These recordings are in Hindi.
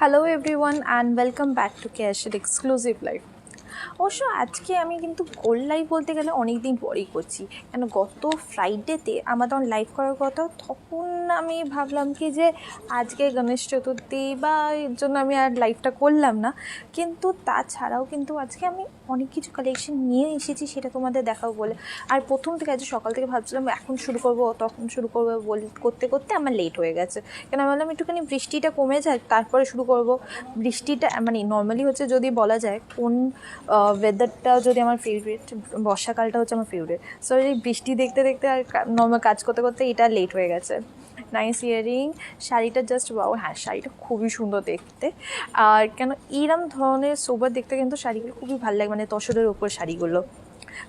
Hello everyone and welcome back to Cashit Exclusive Live. অবশ্য আজকে আমি কিন্তু গোল্ড লাইভ বলতে গেলে অনেক দিন পরেই করছি, কেন গত ফ্রাইডেতে আমার তখন লাইভ করার কথা, তখন আমি ভাবলাম কি যে আজকে গণেশ চতুর্থী বা এর জন্য আমি আর লাইভটা করলাম না। কিন্তু তাছাড়াও কিন্তু আজকে আমি অনেক কিছু কালেকশন নিয়ে এসেছি, সেটা তোমাদের দেখাবো বলে। আর প্রথম থেকে আজ সকাল থেকে ভাবছিলাম এখন শুরু করবো তখন শুরু করবো করতে করতে আমার লেট হয়ে গেছে, কেন আমি ভাবলাম একটুখানি বৃষ্টিটা কমে যায় তারপরে শুরু করব। বৃষ্টিটা মানে নর্মালি হচ্ছে যদি বলা যায় কোন ওয়েদারটা যদি আমার ফেভারিট, বর্ষাকালটা হচ্ছে আমার ফেভারিট। সো এই বৃষ্টি দেখতে দেখতে আর নর্মাল কাজ করতে করতে এটা লেট হয়ে গেছে। নাইস ইয়ারিং, শাড়িটা জাস্ট বাও, হ্যাঁ শাড়িটা খুবই সুন্দর দেখতে। আর কেন এইরকম ধরনের সোবার দেখতে কিন্তু শাড়িগুলো খুবই ভালো লাগে, মানে তসরের ওপর শাড়িগুলো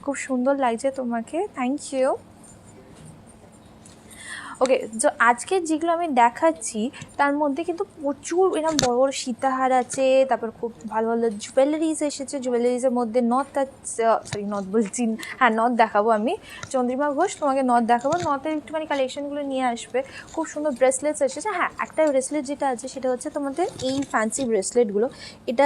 খুব সুন্দর লাগছে তোমাকে, থ্যাংক ইউ। ওকে, তো আজকে যেগুলো আমি দেখাচ্ছি তার মধ্যে কিন্তু প্রচুর এরকম বড় বড় সীতাহার আছে, তারপর খুব ভালো ভালো জুয়েলারিজ এসেছে। জুয়েলারিজের মধ্যে নথ বলছি, হ্যাঁ নথ দেখাবো আমি। চন্দ্রিমা ঘোষ তোমাকে নথ দেখাবো, নথের একটুখানি কালেকশনগুলো নিয়ে আসবে। খুব সুন্দর ব্রেসলেটস এসেছে। হ্যাঁ, একটা ব্রেসলেট যেটা আছে সেটা হচ্ছে তোমাদের এই ফ্যান্সি ব্রেসলেটগুলো। এটা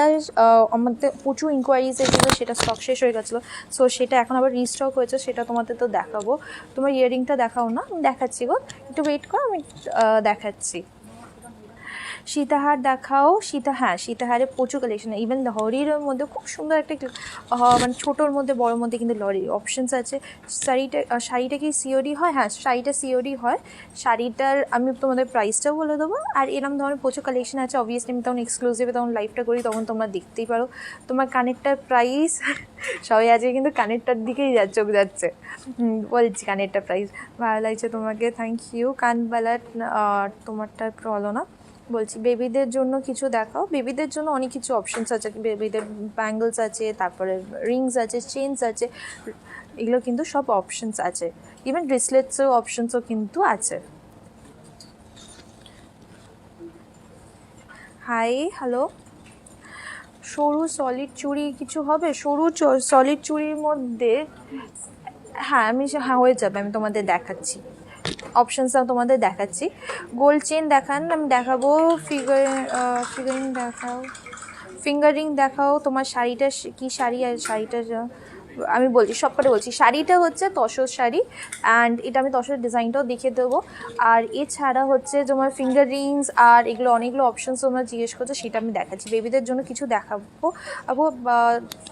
আমাদের প্রচুর ইনকোয়ারিজ এসেছিলো, সেটা স্টক শেষ হয়ে গেছিলো। সো সেটা এখন আবার রিস্টক হয়েছে, সেটা তোমাদের তো দেখাবো। তোমার ইয়ারিংটা দেখাও না, আমি দেখাচ্ছি গো, একটু ওয়েট করো, আমি দেখাচ্ছি। সীতাহার দেখাও। সীতাহারে প্রচুর কালেকশন, ইভেন লহরির মধ্যে খুব সুন্দর একটা মানে ছোটোর মধ্যে বড়োর মধ্যে কিন্তু লহরির অপশানস আছে। শাড়িটা কি সিওডি হয়? হ্যাঁ, শাড়িটা সিওডি হয়। শাড়িটার আমি তোমাদের প্রাইসটাও বলে দেবো। আর এরকম ধরনের প্রচুর কালেকশন আছে। অবভিয়াসলি আমি তখন এক্সক্লুসিভে তখন লাইভটা করি, তখন তোমরা দেখতেই পারো। তোমার কানেরটার প্রাইস সবাই আজকে কিন্তু কানেরটার দিকেই চোখ যাচ্ছে। বলছি কানেরটার প্রাইস ভালো লাগছে তোমাকে, থ্যাংক ইউ। কানবালা তোমারটা একটু হলো না। বলছি বেবিদের জন্য কিছু দেখাও। বেবিদের জন্য অনেক কিছু অপশানস আছে, বেবিদের ব্যাঙ্গলস আছে, তারপরে রিংস আছে, চেনস আছে, এগুলো কিন্তু সব অপশানস আছে। ইভেন ব্রেসলেটসের অপশানসও কিন্তু আছে। High, hello. সরু সলিড চুড়ি কিছু হবে? সরু সলিড চুড়ির মধ্যে হ্যাঁ হয়ে যাবে, আমি তোমাদের দেখাচ্ছি অপশানসটা তোমাদের দেখাচ্ছি। গোল্ড চেন দেখান, আমি দেখাবো। ফিগারিং দেখাও, ফিঙ্গারিং দেখাও। তোমার শাড়িটা কি শাড়ি? আর শাড়িটা আমি বলছি, সবকটা বলছি। শাড়িটা হচ্ছে তসর শাড়ি, অ্যান্ড এটা আমি তসর ডিজাইনটাও দেখিয়ে দেবো। আর এছাড়া হচ্ছে তোমার ফিঙ্গার রিংস আর এগুলো অনেকগুলো অপশানস তোমরা জিজ্ঞেস করছো, সেটা আমি দেখাচ্ছি। বেবিদের জন্য কিছু দেখাবো।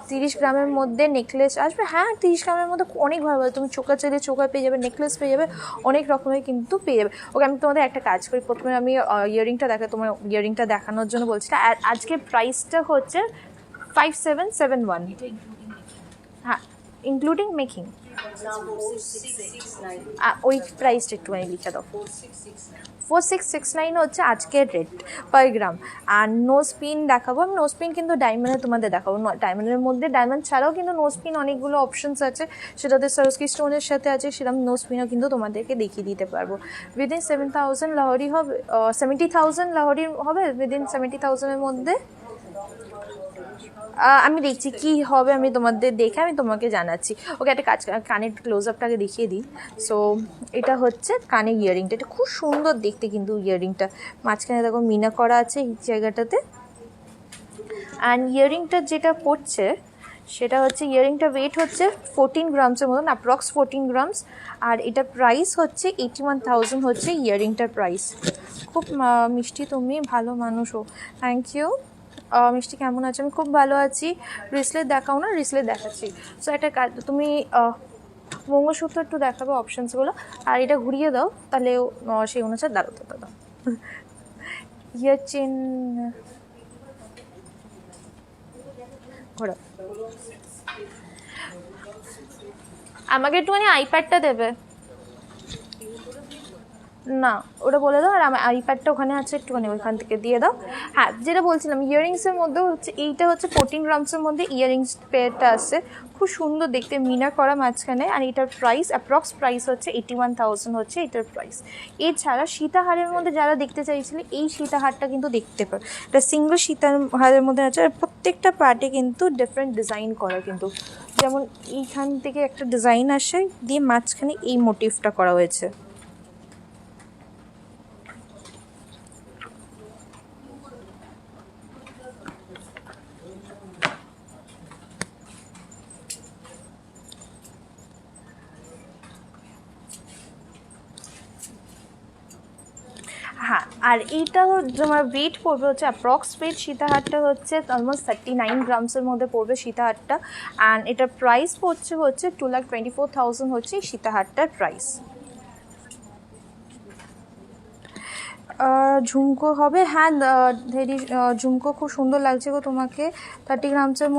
30 গ্রামের মধ্যে নেকলেস আসবে। হ্যাঁ, 30 গ্রামের মধ্যে অনেক ভালো ভালো, তুমি চোকা চাইলে চোকা পেয়ে যাবে, নেকলেস পেয়ে যাবে, অনেক রকমের কিন্তু পেয়ে যাবে। ওকে, আমি তোমাদের একটা কাজ করি, প্রথমে আমি ইয়ারিংটা তোমার ইয়ারিংটা দেখানোর জন্য বলছি। আর আজকের প্রাইসটা হচ্ছে 5771। হ্যাঁ, ইনক্লুডিং মেকিং। ওই প্রাইসটা একটুখানি লিখে দাও। 4669 হচ্ছে আজকের রেট পার গ্রাম। আর নোজ পিন দেখাবো আমি। নোজ পিন কিন্তু ডায়মন্ডে তোমাদের দেখাবো। ডায়মন্ডের মধ্যে ডায়মন্ড ছাড়াও কিন্তু নোজ পিন অনেকগুলো অপশানস আছে, সেটাতে সরস্কি স্টোনের সাথে আছে, সেরকম নোজ পিনও কিন্তু তোমাদেরকে দেখিয়ে দিতে পারবো। উইদিন 7000 লাহরি হবে, 70,000 লাহরি হবে উইদিন 70,000-এর মধ্যে। আমি দেখছি কি হবে, আমি তোমাদের দেখে আমি তোমাকে জানাচ্ছি। ওকে, একটা কাজ, কানের ক্লোজ আপটাকে দেখিয়ে দিই। সো এটা হচ্ছে কানের ইয়ারিংটা, এটা খুব সুন্দর দেখতে কিন্তু ইয়ারিংটা। মাঝখানে দেখো মিনা করা আছে এই জায়গাটাতে। অ্যান্ড ইয়ারিংটা যেটা পড়ছে সেটা হচ্ছে, ইয়ারিংটা ওয়েট হচ্ছে 14 গ্রামসের মতন, অ্যাপ্রক্স 14 গ্রামস। আর এটার প্রাইস হচ্ছে 81,000 হচ্ছে ইয়ারিংটার প্রাইস। খুব মিষ্টি, তুমি ভালো মানুষও, থ্যাংক ইউ। মিষ্টি কেমন আছে? আমি খুব ভালো আছি। রিসলেট দেখাও না? রিসলেট দেখাচ্ছি। সো একটা কাজ, তুমি মঙ্গলসূত্র একটু দেখাবে অপশানসগুলো, আর এটা ঘুরিয়ে দাও, তাহলে সেই অনুসারে দাঁড়াতে দাও। ইয়ার চেন ঘোরা, আমাকে একটুখানি আইপ্যাডটা দেবে না? ওটা বলে দাও। আর আমার আইপ্যাডটা ওখানে আছে, একটুখানি ওইখান থেকে দিয়ে দাও। হ্যাঁ, যেটা বলছিলাম, ইয়ারিংসের মধ্যে হচ্ছে এইটা হচ্ছে 14 গ্রামসের মধ্যে ইয়ারিংস পেয়ারটা আসছে, খুব সুন্দর দেখতে, মিনা করা মাঝখানে। আর এটার প্রাইস অ্যাপ্রক্স প্রাইস হচ্ছে 81,000 হচ্ছে এটার প্রাইস। এছাড়া সীতাহারের মধ্যে যারা দেখতে চাইছিলে, এই সীতাহারটা কিন্তু দেখতে পারো। এটা সিঙ্গল সীতাহারের মধ্যে আছে, আর প্রত্যেকটা পার্টে কিন্তু ডিফারেন্ট ডিজাইন করা, কিন্তু যেমন এইখান থেকে একটা ডিজাইন আসে দিয়ে মাঝখানে এই মোটিভটা করা হয়েছে। আর এইটা তোমার ওয়েট পড়বে হচ্ছে অ্যাপ্রক্স ওয়েট সীতাহারটা হচ্ছে অলমোস্ট 39 গ্রামসের মধ্যে পড়বে সীতাহারটা। অ্যান্ড এটার প্রাইস পড়ছে হচ্ছে 2,24,000 হচ্ছে এই সীতাহারটার প্রাইস। ঝুমকো হবে, হ্যাঁ ধেরি ঝুমকো খুব সুন্দর লাগছে গো তোমাকে। 30 গ্রামসের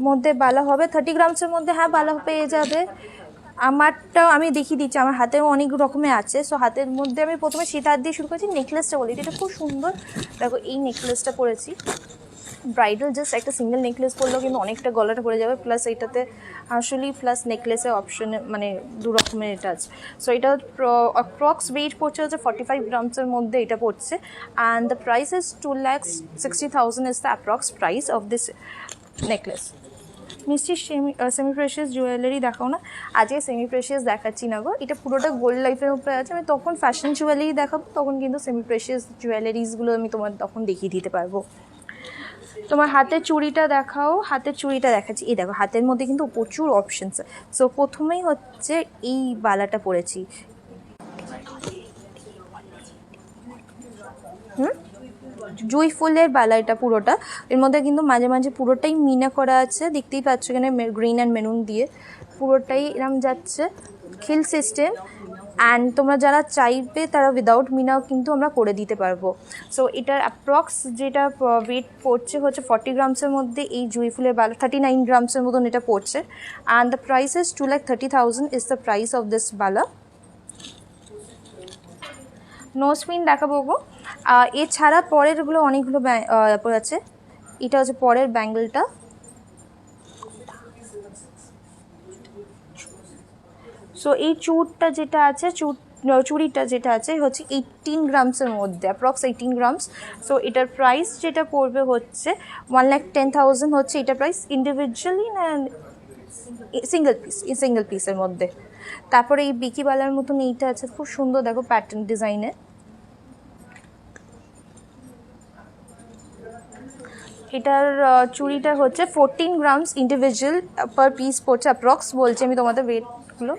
মধ্যে বালা হবে, 30 গ্রামসের মধ্যে হ্যাঁ বালা পেয়ে যাবে। আমারটাও আমি দেখিয়ে দিচ্ছি, আমার হাতেও অনেক রকমের আছে। সো হাতের মধ্যে আমি প্রথমে সীতাহার দিয়ে শুরু করেছি। নেকলেসটা বলি, এটা খুব সুন্দর। দেখো এই নেকলেসটা পরেছি, ব্রাইডাল জাস্ট একটা সিঙ্গেল নেকলেস পরলেও কিন্তু অনেকটা গলাটা পড়ে যাবে, প্লাস এইটাতে আসলেই প্লাস নেকলেসের অপশনে মানে দু রকমের এটা আছে। সো এটা অ্যাপ্রক্স ওয়েট পড়ছে হচ্ছে 45 গ্রামসের মধ্যে এটা পড়ছে। And the price is 2,60,000 is the approx price of this necklace. মিষ্টি সেমি প্রেশিয়াস জুয়েলারি দেখাও না। আজকে সেমি প্রেশিয়াস দেখাচ্ছি না গো, এটা পুরোটা গোল্ড লাইফের উপরে আছে। আমি তখন ফ্যাশন জুয়েলারি দেখাবো, তখন কিন্তু সেমি প্রেশিয়াস জুয়েলারিজগুলো আমি তোমার তখন দেখিয়ে দিতে পারবো। তোমার হাতের চুড়িটা দেখাও। হাতের চুড়িটা দেখাচ্ছি, এই দেখো হাতের মধ্যে কিন্তু প্রচুর অপশানস। সো প্রথমেই হচ্ছে এই বালাটা পরেছি, জুই ফুলের বালা এটা পুরোটা। এর মধ্যে কিন্তু মাঝে মাঝে পুরোটাই মিনা করা আছে, দেখতেই পাচ্ছ এখানে গ্রিন অ্যান্ড মেরুন দিয়ে পুরোটাই এরম যাচ্ছে, খিল সিস্টেম। অ্যান্ড তোমরা যারা চাইবে তারা উইদাউট মিনাও কিন্তু আমরা করে দিতে পারবো। সো এটার অ্যাপ্রক্স যেটা ওয়েট পড়ছে হচ্ছে 40 গ্রামসের মধ্যে এই জুই ফুলের বালা, 39 গ্রামসের মতন এটা পড়ছে। And the price is 2,30,000 is the price of this Bala. Nose pin দেখাবো গো। এছাড়া পরেরগুলো অনেকগুলো আছে। এটা হচ্ছে পরের ব্যাঙ্গেলটা, সো এই চুড়টা যেটা আছে চুড়িটা যেটা আছে হচ্ছে 18 গ্রামসের মধ্যে, অ্যাপ্রক্স 18 গ্রামস। সো এটার প্রাইস যেটা পড়বে হচ্ছে 1,10,000 হচ্ছে এটার প্রাইস, ইন্ডিভিজুয়ালি না সিঙ্গেল পিসের মধ্যে। তারপরে এই বিকিবালার মতন এইটা আছে, খুব সুন্দর দেখো প্যাটার্ন ডিজাইনের। এটার চুড়িটা হচ্ছে 14 গ্রামস ইন্ডিভিজুয়াল পার পিস পড়ছে, অ্যাপ্রক্স বলছি আমি তোমাদের ওয়েটগুলো।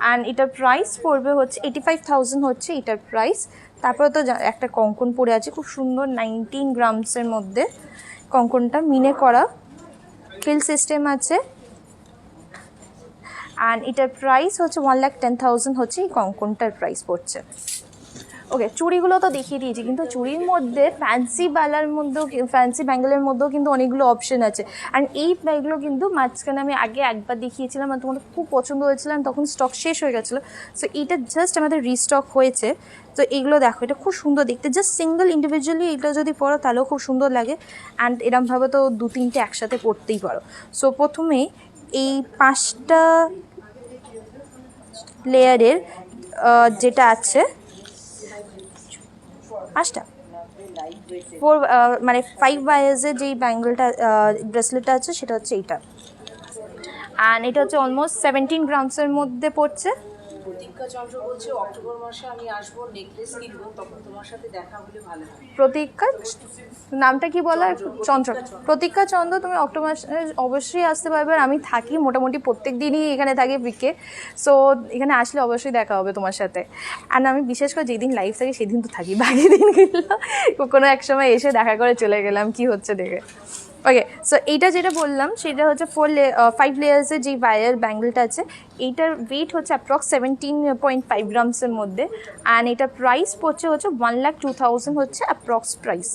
অ্যান্ড এটার প্রাইস পড়বে হচ্ছে 85,000 হচ্ছে এটার প্রাইস। তারপরে তো একটা কঙ্কন পরে আছে খুব সুন্দর 19 গ্রামসের মধ্যে, কঙ্কনটা মিনে করা, খিল সিস্টেম আছে। অ্যান্ড এটার প্রাইস হচ্ছে 1,10,000 হচ্ছে এই কঙ্কনটার প্রাইস পড়ছে। ওকে, চুড়িগুলো তো দেখিয়ে দিয়েছি, কিন্তু চুড়ির মধ্যে ফ্যান্সি বালার মধ্যেও ফ্যান্সি ব্যাঙ্গেলের মধ্যেও কিন্তু অনেকগুলো অপশন আছে। অ্যান্ড এই ব্যাগগুলো কিন্তু মাঝখানে আমি আগে একবার দেখিয়েছিলাম আর তোমাদের খুব পছন্দ হয়েছিল, তখন স্টক শেষ হয়ে গেছিলো। সো এইটা জাস্ট আমাদের রিস্টক হয়েছে। তো এইগুলো দেখো, এটা খুব সুন্দর দেখতে, জাস্ট সিঙ্গেল ইন্ডিভিজুয়ালি এটা যদি পরো তাহলেও খুব সুন্দর লাগে। অ্যান্ড এরমভাবে তো 2-3টে একসাথে পরতেই পারো। সো প্রথমে এই 5টা লেয়ারের যেটা আছে, 5টা মানে 5 ওয়াইজের যেই ব্যাঙ্গলটা ব্রেসলেটটা আছে সেটা হচ্ছে এইটা। অ্যান্ড এটা হচ্ছে অলমোস্ট 17 গ্রামসের মধ্যে পড়ছে। প্রতীক্ষা চন্দ্র বলছে অক্টোবর মাসে আমি আসবো, নেকলেস কিনবো, তখন তোমার সাথে দেখা হলে ভালো হয়। প্রতীক্ষা নামটা কি বলা? চন্দ্র, প্রতীক্ষা চন্দ্র। তুমি অক্টোবর মাসে অবশ্যই আসতে পারবে। আর আমি থাকি মোটামুটি প্রত্যেক দিনই এখানে থাকি পিকে, সো এখানে আসলে অবশ্যই দেখা হবে তোমার সাথে। আর আমি বিশেষ করে যেদিন লাইভ থাকি সেদিন তো থাকি, বাকি দিনগুলো কোনো এক সময় এসে দেখা করে চলে গেলাম কি হচ্ছে দেখে। ওকে, সো এইটা যেটা বললাম সেটা হচ্ছে 5 লেয়ার্সের যে ওয়্যার ব্যাঙ্গেলটা আছে, এইটার ওয়েট হচ্ছে অ্যাপ্রক্স 17.5 গ্রামসের মধ্যে। অ্যান্ড এটার প্রাইস পড়ছে হচ্ছে 1,02,000 হচ্ছে অ্যাপ্রক্স প্রাইস।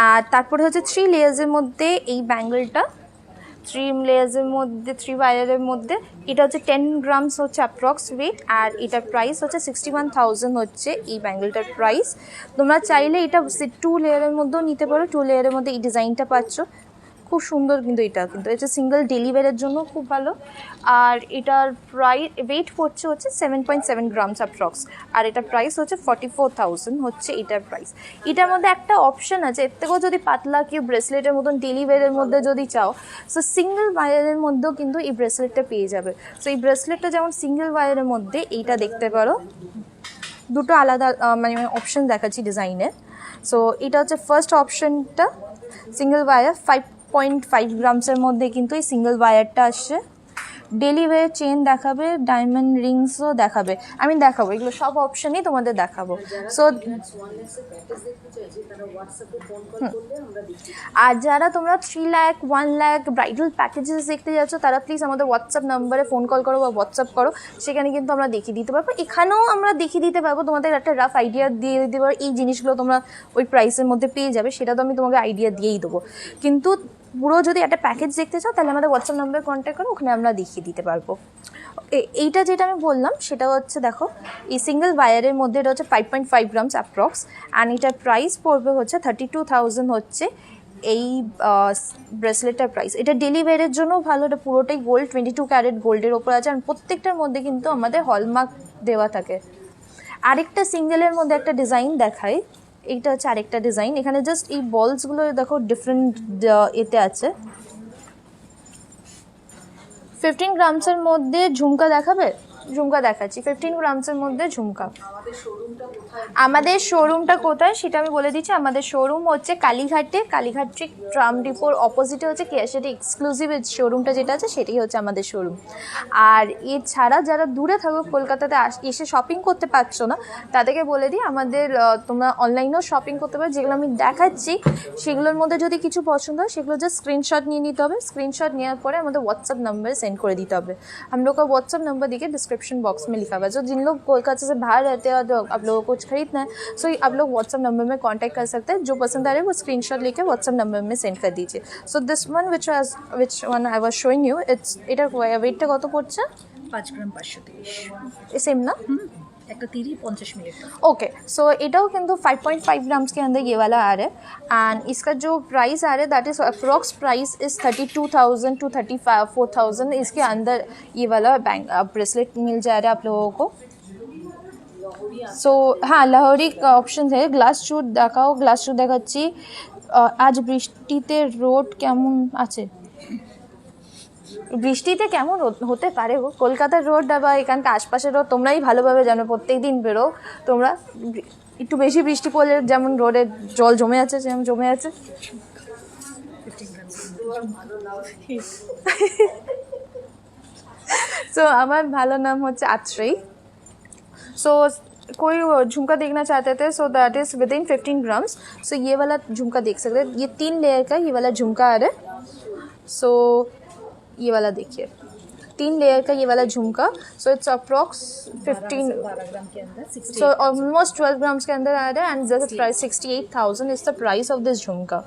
আর তারপরে হচ্ছে 3 লেয়ার্সের মধ্যে এই ব্যাঙ্গেলটা, 3 লেয়ার্সের মধ্যে 3 ওয়্যারের মধ্যে, এটা হচ্ছে 10 গ্রামস হচ্ছে অ্যাপ্রক্স ওয়েট। আর এটার প্রাইস হচ্ছে 61,000 হচ্ছে এই ব্যাঙ্গেলটার প্রাইস। তোমরা চাইলে এটা 2 লেয়ারের মধ্যেও নিতে পারো, 2 লেয়ারের মধ্যে এই ডিজাইনটা পাচ্ছ, খুব সুন্দর। কিন্তু এটা সিঙ্গেল ডেলিভারির জন্য খুব ভালো। আর এটার ওয়েট পড়ছে হচ্ছে 7.7 গ্রামস অ্যাপ্রক্স। আর এটার প্রাইস হচ্ছে 44,000 হচ্ছে এটার প্রাইস। এটার মধ্যে একটা অপশান আছে, এর থেকেও যদি পাতলা কেউ ব্রেসলেটের মতন ডেলিভারির মধ্যে যদি চাও, সো সিঙ্গেল ওয়্যারের মধ্যেও কিন্তু এই ব্রেসলেটটা পেয়ে যাবে। সো এই ব্রেসলেটটা যেমন সিঙ্গেল ওয়্যারের মধ্যে, এইটা দেখতে পারো, দুটো আলাদা মানে অপশান দেখাচ্ছি ডিজাইনের। সো এটা হচ্ছে ফার্স্ট অপশানটা, সিঙ্গেল ওয়্যার 5.5 গ্রামসের মধ্যে কিন্তু এই সিঙ্গেল ওয়্যারটা আসছে। ডেলি ওয়ে চেন দেখাবে, ডায়মন্ড রিংসও দেখাবে, আমি দেখাবো এগুলো সব অপশানই তোমাদের দেখাবো। সো আর যারা তোমরা 3 লাখ 1 লাখ ব্রাইডাল প্যাকেজেস দেখতে যাচ্ছ তারা প্লিজ আমাদের হোয়াটসঅ্যাপ নাম্বারে ফোন কল করো বা হোয়াটসঅ্যাপ করো, সেখানে কিন্তু আমরা দেখিয়ে দিতে পারবো। এখানেও আমরা দেখিয়ে দিতে পারবো, তোমাদের একটা রাফ আইডিয়া দিয়ে দিতে পারবো এই জিনিসগুলো তোমরা ওই প্রাইসের মধ্যে পেয়ে যাবে, সেটা তো আমি তোমাকে আইডিয়া দিয়েই দেবো। কিন্তু পুরো যদি একটা প্যাকেজ দেখতে চাও তাহলে আমাদের হোয়াটসঅ্যাপ নাম্বারে কন্ট্যাক্ট করো, ওখানে আমরা দেখিয়ে দিতে পারবো। এইটা যেটা আমি বললাম সেটা হচ্ছে দেখো এই সিঙ্গেল ওয়ায়ারের মধ্যে এটা হচ্ছে 5.5 গ্রামস অ্যাপ্রক্স, অ্যান্ড এটার প্রাইস পড়বে হচ্ছে 32,000 হচ্ছে এই ব্রেসলেটটার প্রাইস। এটা ডেলি ওয়্যারের জন্য ভালো, এটা পুরোটাই গোল্ড, 22 ক্যারেট গোল্ডের ওপর আছে, আর প্রত্যেকটার মধ্যে কিন্তু আমাদের হলমার্ক দেওয়া থাকে। আরেকটা সিঙ্গেলের মধ্যে একটা ডিজাইন দেখাই, এইটা হচ্ছে আরেকটা ডিজাইন, এখানে জাস্ট এই বলসগুলো দেখো ডিফারেন্ট এতে আছে। 15 গ্রামসের মধ্যে ঝুমকা দেখাবে, ঝুমকা দেখাচ্ছি 15 গ্রামসের মধ্যে ঝুমকা। আমাদের শোরুমটা কোথায় সেটা আমি বলে দিচ্ছি। আমাদের শোরুম হচ্ছে কালীঘাটে, কালীঘাট ঠিক ট্রাম ডিপোর অপোজিটে হচ্ছে কেয়াশেটি এক্সক্লুসিভ শোরুমটা যেটা আছে সেটাই হচ্ছে আমাদের শোরুম। আর এছাড়া যারা দূরে থাকো কলকাতাতে এসে শপিং করতে পারছো না তাদেরকে বলে দিই আমাদের তোমরা অনলাইনেও শপিং করতে পারো, যেগুলো আমি দেখাচ্ছি সেগুলোর মধ্যে যদি কিছু পছন্দ হয় সেগুলো জাস্ট স্ক্রিনশট নিয়ে নিতে হবে। স্ক্रीनशॉट নেওয়ার পরে আমাদের व्हाट्सएप नंबर सेंड कर दीते हैं। हम लोग का व्हाट्सएप नंबर देखिए डिस्क्रिप्शन बॉक्स में लिखा हुआ है। जो जिन लोग कोलकाता से बाहर रहते हैं और आप लोगों को कुछ खरीदना है सो आप लोग व्हाट्सएप नंबर में कांटेक्ट कर सकते हैं। जो पसंद आ रहा है वो स्क्रीनशॉट लेके व्हाट्सएप नंबर में सेंड कर दीजिए। सो this one which one I was showing you, it's এটা ওয়েটটা কত পড়ছে? 5 গ্রাম 530 सेम ना? একটা 30-50 मिनट। ओके सो এটাও কিন্তু 5.5 ग्राम्स के अंदर ये वाला आ रहा है, एंड इसका जो प्राइस आ रहा है that is approx price is 32,000 to 34,000। इसके अंदर ये वाला ब्रेसलेट मिल जा रहा है आप लोगों को। सो हाँ लाहौरी ऑप्शन है। ग्लास शूट দেখাও, গ্লাস শু দেখাচ্ছি। আজ বৃষ্টিতে রোড কেমন আছে? বৃষ্টিতে কেমন হতে পারে গো, কলকাতার রোড বা এখানকার আশপাশের রোড তোমরাই ভালোভাবে জানো, প্রত্যেক দিন বেরো তোমরা। একটু বেশি বৃষ্টি পড়লে যেমন রোডে জল জমে আছে যেমন জমে আছে। সো আমার ভালো নাম হচ্ছে আত্রেই। सो कोई झुमका देखना चाहते थे so that is within 15 grams. So ये वाला झुमका देख सकते हैं, ये 3 लेयर का ये वाला झुमका आ रहा है। सो ये वाला देखिए 3 लेयर का ये वाला झुमका। सो इट्स अप्रॉक्स 15 ग्राम के अंदर 60। सो ऑलमोस्ट 12 ग्राम्स के अंदर आ रहा है, and this price 68,000 is the price of this झुमका।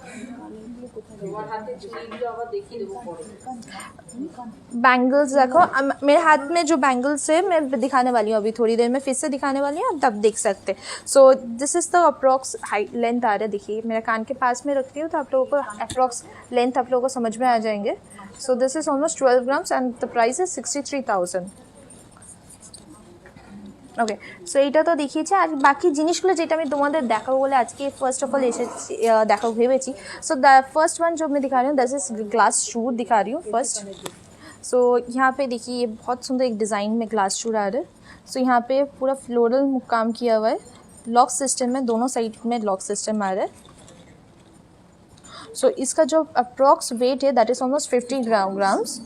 बैंगल्स देखो, मेरे हाथ में जो बैंगल्स है मैं दिखाने वाली हूँ अभी थोड़ी देर में, फिर से दिखाने वाली हूँ, तब देख सकते। So this is the approx height length आ रहा है। देखिए मेरा कान के पास में रखती हूँ तो आप लोगों को अप्रॉक्स लेंथ आप लोगों को समझ में आ जाएंगे। सो this is almost 12 grams and the price is 63,000। Okay so এইটা তো দেখিয়েছি, আর বাকি জিনিসগুলো যেটা আমি তোমাদের দেখাবো বলে আজকে ফার্স্ট অফ ऑल এসেছি দেখাবো ভেবেছি। सो द फर्स्ट वन जो मैं दिखा रही हूँ दैट इज ग्लास शूट दिखा रही हूँ फर्स्ट। सो यहाँ पे देखिए ये बहुत सुंदर एक डिज़ाइन में ग्लास शूट आ रहा है। सो यहाँ पे पूरा फ्लोरल काम किया हुआ है, लॉक सिस्टम में दोनों साइड में लॉक सिस्टम आ रहा है। सो इसका जो अप्रॉक्स वेट है दैट इज ऑलमोस्ट 50 ग्राम्स।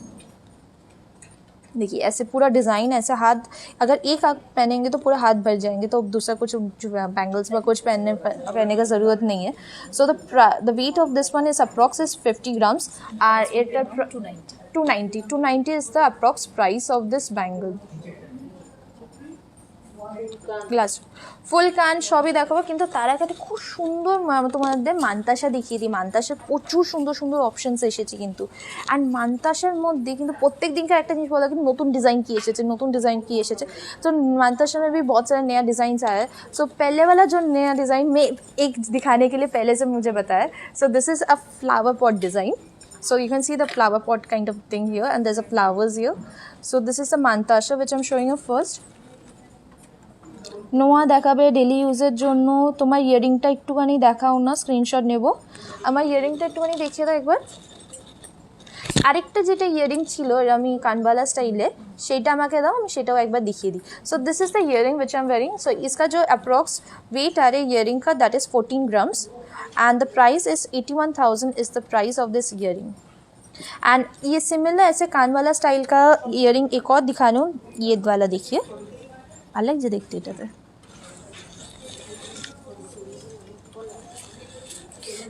देखिए ऐसे पूरा डिज़ाइन ऐसे हाथ अगर एक आँख पहनेंगे तो पूरा हाथ भर जाएंगे, तो दूसरा कुछ बैंगल्स में कुछ पहनने का ज़रूरत नहीं है। So the weight of this one is approx is 50 grams और it 290 is the approx price of this bangle. গ্লাস ফুল কান সবই দেখাবো, কিন্তু তার আগে একটা খুব সুন্দর তোমাদের মান্তাসা দেখিয়ে দিই। মান্তাসার প্রচুর সুন্দর সুন্দর অপশানস এসেছে কিন্তু, অ্যান্ড মান্তাসার মধ্যে কিন্তু প্রত্যেক দিনকার একটা জিনিস বলা কিন্তু নতুন ডিज़ाइन की एसेছে, नतून डिज़ाइन की एसेছে। तो मानताशा में भी बहुत सारा नया डिज़ाइन आया है। सो पहले वाला जो नया डिज़ाइन में एक दिखाने के लिए पहले से मुझे बताया। सो this is a flower pot design. So you can see the flower pot kind of thing here, and there's a flowers here. So this is the mantasha which I'm showing you first. নোয়া দেখাবে ডেলি ইউজের জন্য। তোমার ইয়ারিংটা একটুখানি দেখাও না, স্ক্রিনশট নেব। আমার ইয়ারিংটা একটুখানি দেখিয়ে দাও একবার। আরেকটা যেটা ইয়ারিং ছিল আমি কানবালা স্টাইলে সেটা আমাকে দাও, আমি সেটাও একবার দেখিয়ে দিই। So this is the earring which I am wearing. So इसका जो अप्रॉक्स वेट आ रहा है इयरिंग का that is 14 grams and the price is 81,000 is the price of this earring. And ये सिमिलर ऐसे कान वाला स्टाइल का ईयरिंग एक और दिखा रही हूँ, ये वाला देखिए, अलग जो देखते थे।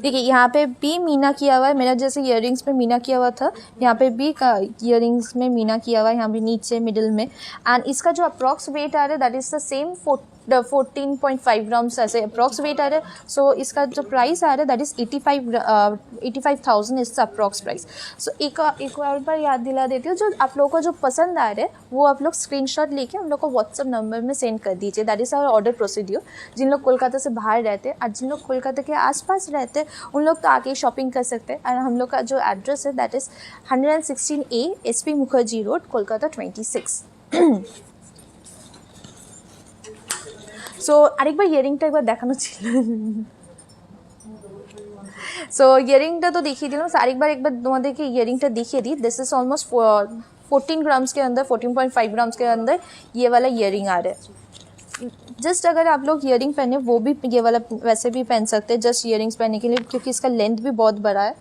देखिए यहाँ पे भी मीना किया हुआ है, मेरा जैसे ईयरिंग्स में मीना किया हुआ था, यहाँ पे भी ईयरिंग्स में मीना किया हुआ है, यहाँ भी नीचे मिडिल में। एंड इसका जो अप्रॉक्स वेट आ रहा है that is the same 14.5 grams ऐसे अप्रॉक्स वेट आ रहा है। सो इसका जो प्राइस आ रहा है that is 85,000 is the approx price. So एक और बार याद दिला देती हूँ, जो आप लोगों को जो पसंद आ रहा है वो आप लोग स्क्रीनशॉट लेके हम लोग को व्हाट्सअप नंबर में सेंड कर दीजिए। That is our order procedure. जिन लोग कोलकाता से बाहर रहते हैं और जिन लोग कोलकाता के आसपास रहते हैं उन लोग तो आके शॉपिंग कर सकते हैं। और हम लोग का जो एड्रेस है that is 116A SP Mukherjee road, Kolkata 26। So আরেকবার ইয়ারিংটা একবার দেখানো ছিল। সো ইয়ারিংটা তো দেখিয়ে দিলাম, আরেকবার তোমাদেরকে ইয়ারিংটা দেখিয়ে দিই। दिस इज ऑलमोस्ट 14 ग्राम्स के अंदर, 14.5 ग्राम्स के अंदर ये वाला ईयरिंग आ रहा है। जस्ट अगर आप लोग ईयरिंग पहने वो भी ये वाला वैसे भी पहन सकते हैं, जस्ट ईयरिंग्स पहनने के लिए, क्योंकि इसका लेंथ भी बहुत बड़ा है।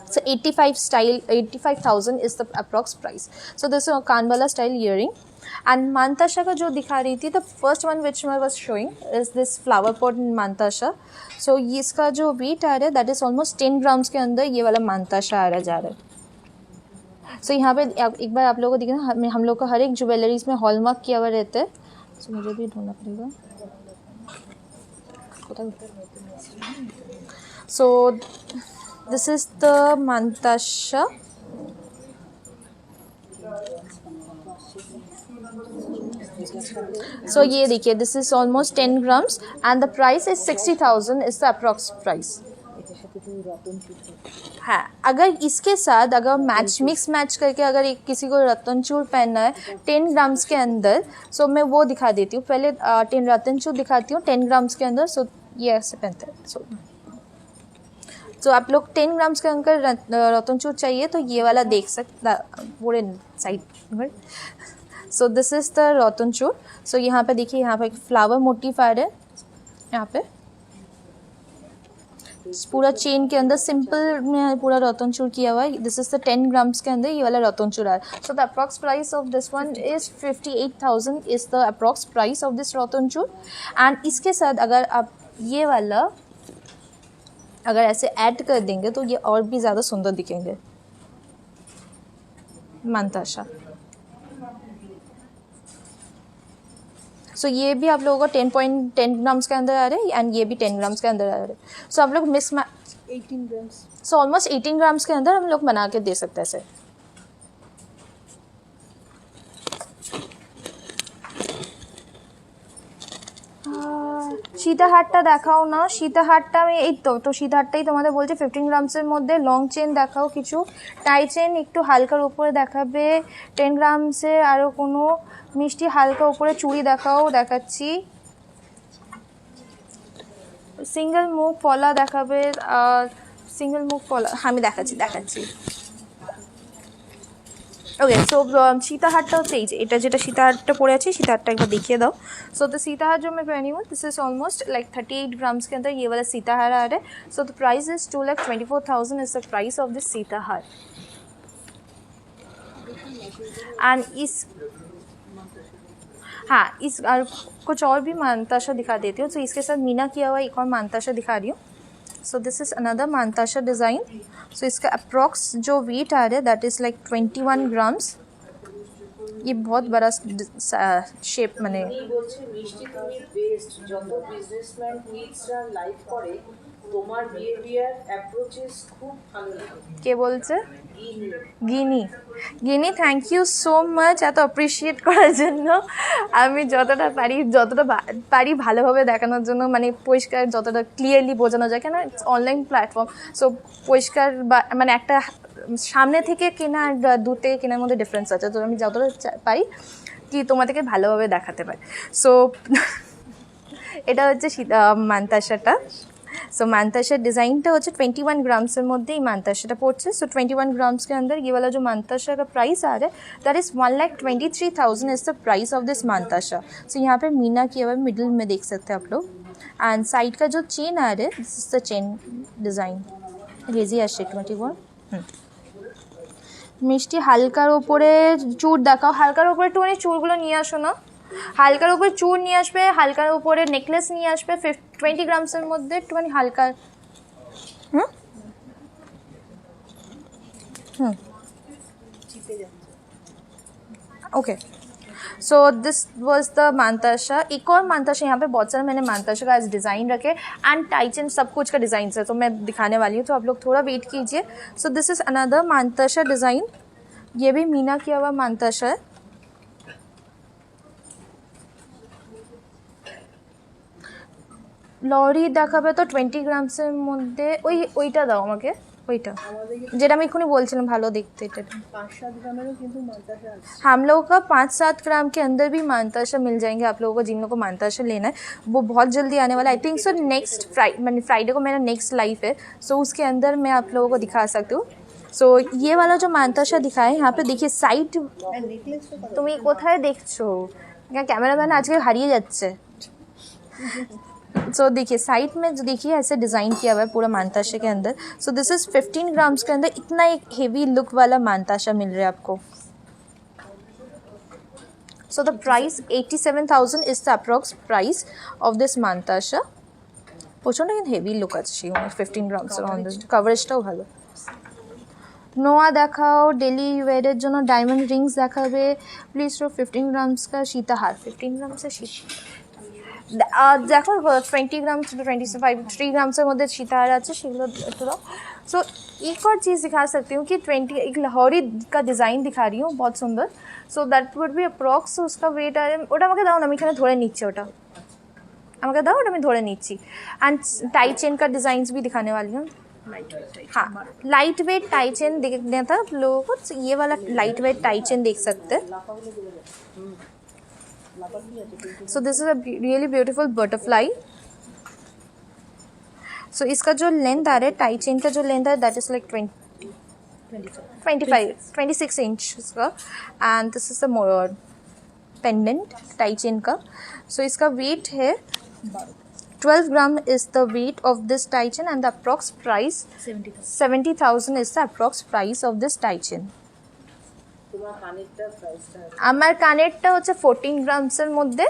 So 85,000 is the approx price. So this is a Kanwala style earring. And Mantasha का जो दिखा रही थी, the first one which I was showing is this flower pot in Mantasha. So ये इसका जो weight आ रहा है that is almost 10 grams के अंदर ये वाला Mantasha आ रहा जा रहा है। So यहाँ पे एक बार आप लोगों को दिखा, हम लोग का हर एक ज्वेलरीज में हॉलमार्क किया हुआ रहता है। So मुझे भी ढूंढना पड़ेगा। So this is the Mantasha. So ये देखिए, this is almost 10 grams and the price is 60,000 is the approx price. हाँ, अगर इसके साथ अगर मिक्स मैच करके अगर एक किसी को रतनचूर पहनना है 10 ग्राम्स के अंदर, सो मैं वो दिखा देती हूँ। पहले 10 रतनचूर दिखाती हूँ 10 ग्राम्स के अंदर। सो ये ऐसे पहनते हैं। तो आप लोग 10 ग्राम्स के अंदर रतनचूर चाहिए तो ये वाला देख सकते पूरे side. So this is the ratanchur. So यहाँ पे देखिए, यहाँ पे एक फ्लावर मोटिफ आ रहा है, यहाँ पे पूरा चेन के अंदर सिंपल में पूरा रतनचूर किया हुआ है। दिस इज़ द 10 ग्राम्स के अंदर ये वाला रतनचूर आ रहा है। So the approx price of this one is 58,000 is the approx price of this ratanchur. And इसके साथ अगर आप ये वाला अगर ऐसे ऐड कर देंगे तो ये और भी ज़्यादा सुंदर दिखेंगे। मंताशा। सो ये भी आप लोगों को 10 ग्राम्स के अंदर आ रहे हैं एंड ये भी 10 ग्राम्स के अंदर आ रहे हैं। सो आप लोग 18 ग्राम्स। सो ऑलमोस्ट 18 ग्राम्स के अंदर हम लोग बना के दे सकते हैं ऐसे। সীতাহারটা দেখাও না। সীতাহারটা আমি এই তো সীতাহারটাই তোমাদের বলছি 15 গ্রামসের মধ্যে। লং চেন দেখাও, কিছু টাই চেন একটু হালকার উপরে দেখাবে। 10 গ্রামসে আরও কোনো মিষ্টি হালকা উপরে চুড়ি দেখাও, দেখাচ্ছি। সিঙ্গেল মুখ পলা দেখাবে, সিঙ্গেল মুখ পলা আমি দেখাচ্ছি। ওকে, सो सीताहारটা হচ্ছে এই যে এটা যেটা सीताहारটা পরে আছে, सीताहारটা একবার দেখিয়ে दाओ। सो द सीताहार जो मैं पहनी हूँ this is almost like 38 grams के अंदर ये वाला सीताहार आ रहा है। So the price is 2,24,000 is the price of this सीताहार। And इस हाँ, इस और कुछ और भी मानताशा दिखा देती हूँ। तो इसके साथ मीना किया हुआ एक और मानताशा दिखा रही हूँ। So this is another mantasha design. So इसका अप्रॉक्स जो वेट आ रहा है दैट इज़ लाइक 21 ग्राम्स। ये बहुत बड़ा शेप মানে বলছে মিষ্টি তুমি বেস্ট, যত বিজনেসম্যান কিডসরা লাইক করে তোমার বিহেভিয়ার অ্যাপ্রোচেস খুব ভালো লাগে। কে বলছে? গিনি থ্যাংক ইউ সো মাচ এত অ্যাপ্রিসিয়েট করার জন্য। আমি যতটা পারি ভালোভাবে দেখানোর জন্য, মানে পরিষ্কার যতটা ক্লিয়ারলি বোঝানো যায়, কেন অনলাইন প্ল্যাটফর্ম। সো পরিষ্কার বা মানে একটা সামনে থেকে কেনা আর দূর থেকে কেনার মধ্যে ডিফারেন্স আছে। তো আমি যতটা পারি কি তোমাদেরকে ভালোভাবে দেখাতে পারি। সো এটা হচ্ছে মানতাশাটা। सो मानताशा डिज़ाइनটা হচ্ছে 21 ग्राम्स মধ্যে এই মানতাশাটা পড়ছে। सो 21 ग्राम्स के अंदर ये वाला जो मानताशा का प्राइस आ रहा है that is 1,23,000 is the price of this mantasha. So यहाँ पे मीना किया हुआ मिडिल में देख सकते हैं आप लोग। एंड साइड का जो चेन आ रहा है this is the chain design हेजी एश 21। মিষ্টি হালকার ওপরে চূড় দেখাও, হালকার ওপরে একটুখানি চূড়গুলো নিয়ে আসো না, হালকার উপরে চূড় নিয়ে আসবে, হালকার উপরে নেকলেস নিয়ে আসবে 20 গ্রামসের মধ্যে একটুখানি হালকা। Hmm hmm okay so this was the mantasha. एक और मानताशा यहाँ पे बहुत सारा मैंने मानताशा का आज डिज़ाइन रखे एंड टाइचन सब कुछ का डिज़ाइन है, तो मैं दिखाने वाली हूँ, तो आप लोग थोड़ा वेट कीजिए। So this is another mantasha design, ये भी मीना किया हुआ मानताशा है। লরি দেখাবে তো 20 গ্রামসের মধ্যে, ওইটা দাও আমাকে, ওইটা যেটা আমি এক্ষুনি বলছিলাম ভালো দেখতে। এটা 5-7 গ্রামেরও কিন্তু মানতাশা আছে। हम लोगों का 5-7 ग्राम के अंदर भी मानताशा मिल जाएंगे आप लोगों को, जिन लोगों को मानताशा लेना है वो बहुत जल्दी आने वाला है। I think so next Friday को मेरा नेक्स्ट लाइव है, सो उसके अंदर मैं आप लोगों को दिखा सकती हूँ। सो ये वाला जो मानताशा दिखाए यहाँ पे देखिए साइड, তুমি কোথায় দেখছো, ক্যামেরাম্যান আজকে হারিয়ে যাচ্ছে। सो देखिए साइड में जो देखिए ऐसे डिज़ाइन किया हुआ है पूरा मानताशा के अंदर। सो दिस इज़ 15 ग्राम्स के अंदर इतना एक हेवी लुक वाला मानताशा मिल रहा है आपको। So the price 87,000 is the approx price of this mantasha. প্রচণ্ড কিন্তু হেভি লুক আছে সেই 15 গ্রামসের মধ্যে, কভারেজটাও ভালো। নোয়া দেখাও, ডেলি ওয়ারের জন্য ডায়মন্ড রিংস দেখাবে প্লিজ। তো 15 গ্রামস का সীতাহার, 15 গ্রামসের দেখো 20 ग्राम टू 3 ग्राम्स मध्य सीताहार আছে সেগুলো একটু দাও। सो एक और चीज़ दिखा सकती हूँ कि 20 एक लाहौरी का डिज़ाइन दिखा रही हूँ बहुत सुंदर। सो दैट वुड बी अप्रॉक्स, उसका वेट आ ওটা আমাকে দাও না, আমি এখানে ধরে নিচ্ছি, ওটা আমাকে দাও, ওটা আমি ধরে নিচ্ছি। एंड टाई चेन का डिज़ाइंस भी दिखाने वाली हूँ। हाँ लाइट वेट टाई चेन देखना था आप लोगों को, ये वाला लाइट वेट टाई चेन देख सकते हैं। So this is a really beautiful butterfly. So इसका जो लेंथ आ रहा है, टाई चेन का जो लेंथ है दैट इज लाइक 26 इंच का। And this is the pendant tie chain का। सो इसका वेट है 12 gram is the weight of this tie chain and the approx price 70,000 is the approx price of this tie chain. আমার কানেরটা হচ্ছে 14 গ্রামসের মধ্যে,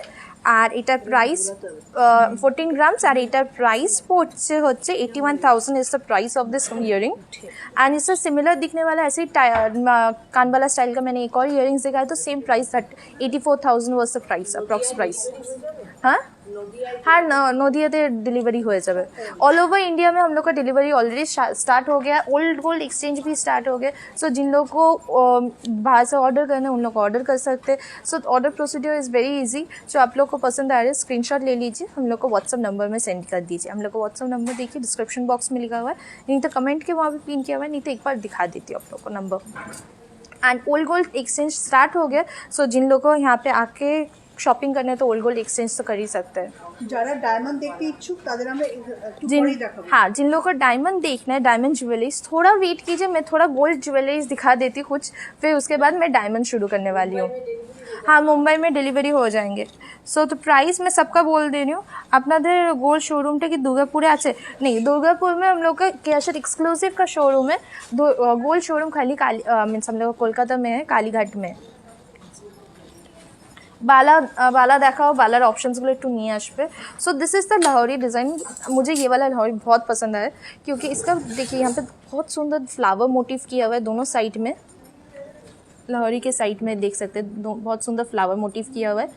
আর এটার প্রাইস 14 গ্রামস, আর এটার প্রাইস পড়ছে হচ্ছে 81,000 is the price of this earring. And इससे सिमिलर दिखने वाला ऐसे ही कान वाला स्टाइल का मैंने एक और ईयरिंग्स दिखाया, तो same price 84,000 was the price, approx price. हाँ हाँ नदियाते डिलीवरी हो जाए। ऑल ओवर इंडिया में हम लोग का डिलीवरी ऑलरेडी स्टार्ट हो गया, ओल्ड गोल्ड एक्सचेंज भी स्टार्ट हो गया। सो जिन लोगों को बाहर से ऑर्डर करना है उन लोग को ऑर्डर कर सकते हैं। So order procedure is very easy. जो आप लोग को पसंद आ रहा है स्क्रीनशॉट ले लीजिए, हम लोग को व्हाट्सअप नंबर में सेंड कर दीजिए। हम लोग को व्हाट्सअप नंबर देखिए डिस्क्रिप्शन बॉक्स में लिखा हुआ है, नहीं तो कमेंट के वहाँ भी पिन किया हुआ है, नहीं तो एक बार दिखा देती हूँ आप लोग को number. And old gold exchange start हो गया। सो जिन लोगों को यहाँ पे आके शॉपिंग करना है तो ओल्ड गोल्ड एक्सचेंज तो कर ही सकते हैं। যারা ডায়মন্ড দেখতে ইচ্ছুক তাদের আমরা একটু পরেই দেখাবো। हाँ जिन लोगों को डायमंड देखना है, डायमंड ज्वेलरीज, थोड़ा वेट कीजिए, मैं थोड़ा गोल्ड ज्वेलरीज दिखा देती हूँ कुछ, फिर उसके बाद मैं डायमंड शुरू करने वाली हूँ। हाँ मुंबई में डिलीवरी हो जाएंगे। सो तो प्राइस मैं सबका बोल दे रही हूँ। আপনাদের গোল্ড শোরুমটা কি দুর্গাপুরে আছে? नहीं, दुर्गापुर में हम लोग का कैशर एक्सक्लूसिव का शोरूम है। गोल्ड शोरूम खाली मीन्स हम लोग कोलकाता में है, कालीघाट में। बाला देखाओ, बालार ऑप्शंसগুলো একটু নিয়ে আসবে। सो this is the Lahori design. मुझे ये वाला लाहौरी बहुत पसंद आया क्योंकि इसका देखिए यहाँ पे बहुत सुंदर फ्लावर मोटिव किया हुआ है दोनों साइड में। लाहौरी के साइड में देख सकते हैं बहुत सुंदर फ्लावर मोटिव किया हुआ है।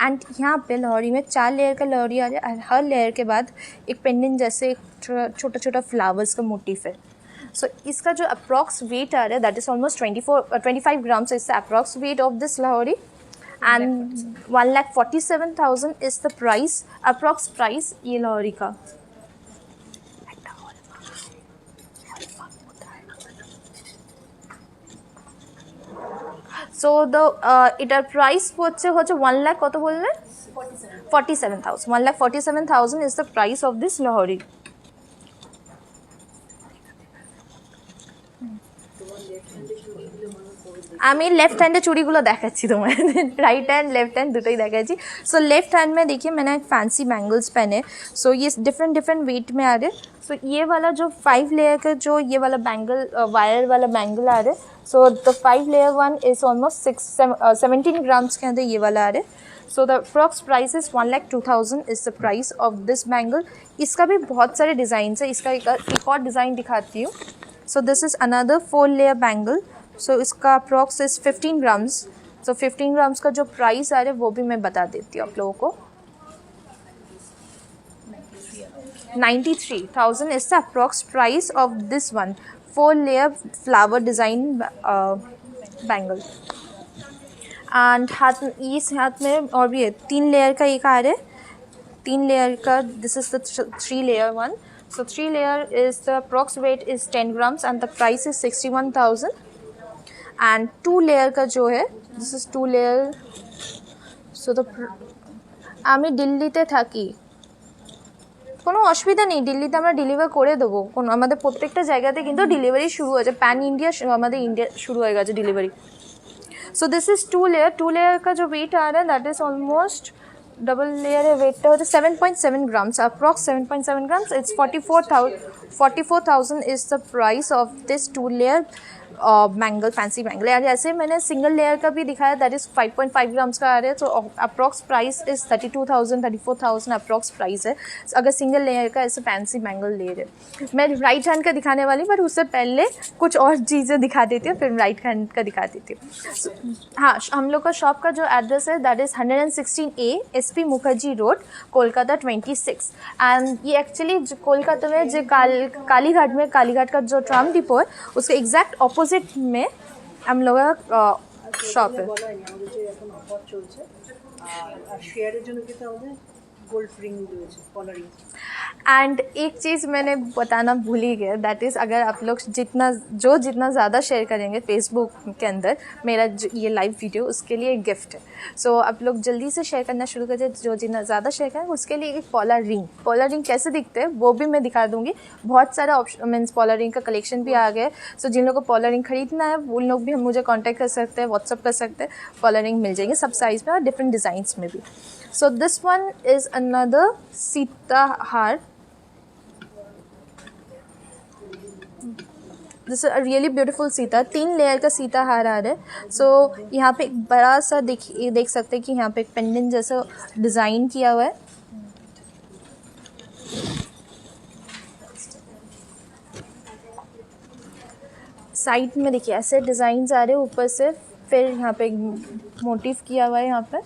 एंड यहाँ पे लाहौरी में 4 लेयर का लाहौरी आ रहा है, हर लेयर के बाद एक पेंडेंट जैसे छोटा छोटा फ्लावर्स का मोटिव है। सो इसका जो अप्रॉक्स वेट आ रहा है that is almost 25 grams is the approx weight of this Lahori. And 1,47,000 is the price, approx price ये लाहौरी का। सो द এটার প্রাইস হচ্ছে 1 লাখ কত বললেন? 47,000। 1,47,000 is the price of this Lahori. আমি লেফট হ্যান্ডে চুড়িগুলো দেখাচ্ছি তোমার, राइट हैंड लेफ्ट हैंड দুটোই দেখাচ্ছি। सो लेफ्ट हैंड में देखिए मैंने फैंसी बैंगल्स पहने, सो ये डिफरेंट डिफरेंट वेट में आ रहे। सो ये वाला जो 5 लेयर का जो ये वाला बैंगल वायर वाला बैंगल आ रहे, so the 5 layer one is almost 17 grams के अंदर ये वाला आ रहे। सो the approx price is 1,02,000 is the price of this bangle. इसका भी बहुत सारे डिज़ाइन है, इसका एक और डिज़ाइन दिखाती हूँ। So this is another 4 layer bangle. So इसका approx is 15 grams. So 15 grams का जो प्राइस आ रहा है वो भी मैं बता देती हूँ आप लोगों को। 93,000 is the approx price of this one 4 layer flower design bangle। And इस हाथ में और भी है 3 लेयर का एक आ रहा है, 3 लेयर का। This is the 3 layer one. So 3 layer is the approx weight is 10 grams and the price is 61,000। And 2 layer का जो है this is 2 layer. So the আমি দিল্লিতে থাকি, কোনো অসুবিধা নেই, দিল্লিতে আমরা ডেলিভার করে দেবো, কোনো আমাদের প্রত্যেকটা জায়গাতে কিন্তু ডেলিভারি শুরু হয়েছে, প্যান इंडिया আমাদের इंडिया शुरू हो गया delivery. So this is 2 layer. 2 layer का जो वेट आ रहा है that is almost double layer weight होता है 7.7 grams, approx 7.7 grams. It's 44,000 is the price of this 2 layer bangle, fancy bangle. यार जैसे मैंने सिंगल लेयर का भी दिखाया दैट इज़ 5.5 ग्राम्स का आ रहा है, तो approx price is 32,000 34,000 approx price है अगर सिंगल लेयर का ऐसे फैंसी बैंगल ले रहे। मैं राइट हैंड का दिखाने वाली, पर उससे पहले कुछ और चीज़ें दिखा देती हूँ, फिर राइट हैंड का दिखा देती हूँ। हाँ, हम लोग का शॉप का जो एड्रेस है that is 116A SP Mukherjee road, Kolkata 26। And ये एक्चुअली कोलकाता में जो कालीघाट में, कालीघाट का जो ट्राम डिपो है उसके एग्जैक्ट ऑपोजिट में हम लोग का शॉप है। Gold ring collar ring. And एक चीज़ मैंने बताना भूल ही गया, दैट इज़ अगर आप लोग जितना ज़्यादा शेयर करेंगे फेसबुक के अंदर मेरा ये लाइव वीडियो, उसके लिए एक गिफ्ट है। सो आप लोग जल्दी से शेयर करना शुरू करें, जो जितना ज़्यादा शेयर करेंगे उसके लिए एक पॉलर रिंग कैसे दिखते हैं वो भी मैं दिखा दूँगी। बहुत सारा ऑप्शन मीन्स पॉलर रिंग का कलेक्शन भी आ गया है। सो जिन लोगों को पॉलर रिंग खरीदना है उन लोग भी हम मुझे कॉन्टैक्ट कर सकते हैं, व्हाट्सअप कर सकते हैं, पॉलर रिंग मिल जाएंगे सब साइज़ में और डिफरेंट डिज़ाइंस में भी। So this one is another Sitahar. This is a really beautiful Sita, 3 layer का सीता हार आ रहा है। सो यहाँ पे एक बड़ा सा देख सकते हैं कि यहाँ पे एक पेंडेंट जैसा डिज़ाइन किया हुआ है। साइड में देखिए ऐसे डिज़ाइन आ रहे हैं ऊपर से, फिर यहाँ पे एक मोटिव किया हुआ है। यहाँ पे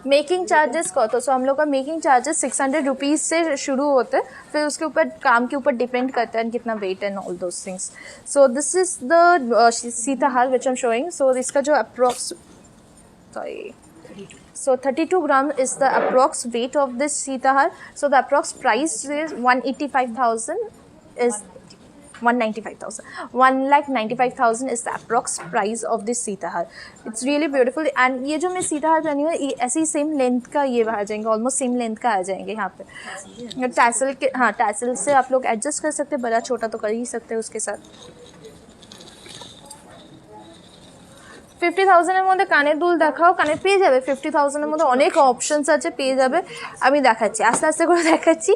मेकिंग चार्जेस का तो सो हम लोग का मेकिंग चार्जेस 600 रुपीज़ से शुरू होते हैं, फिर उसके ऊपर काम के ऊपर डिपेंड करता है कितना weight and all those things. So this is the Sitahar which I am showing. So इसका जो approx 32 gram is the approx weight of this सीताहार। So the approx price is 1,95,000 is 1,95,000 is the approx price of this Sitahar. It's really beautiful। and ये जो मैं सीताहार पहनी हूँ ऐसे ही सेम लेंथ का ये आ जाएंगे, ऑलमोस्ट सेम लेंथ का आ जाएंगे यहाँ पे। टैसल के हाँ टैसल से आप लोग एडजस्ट कर सकते हैं, बड़ा छोटा तो कर ही सकते हैं उसके साथ। 50,000 এর মধ্যে কানের দুল দেখাও, কানে পেয়ে যাবে। 50,000 এর মধ্যে অনেক অপশনস আছে, পেয়ে যাবে। আমি দেখাচ্ছি আস্তে আস্তে করে দেখাচ্ছি।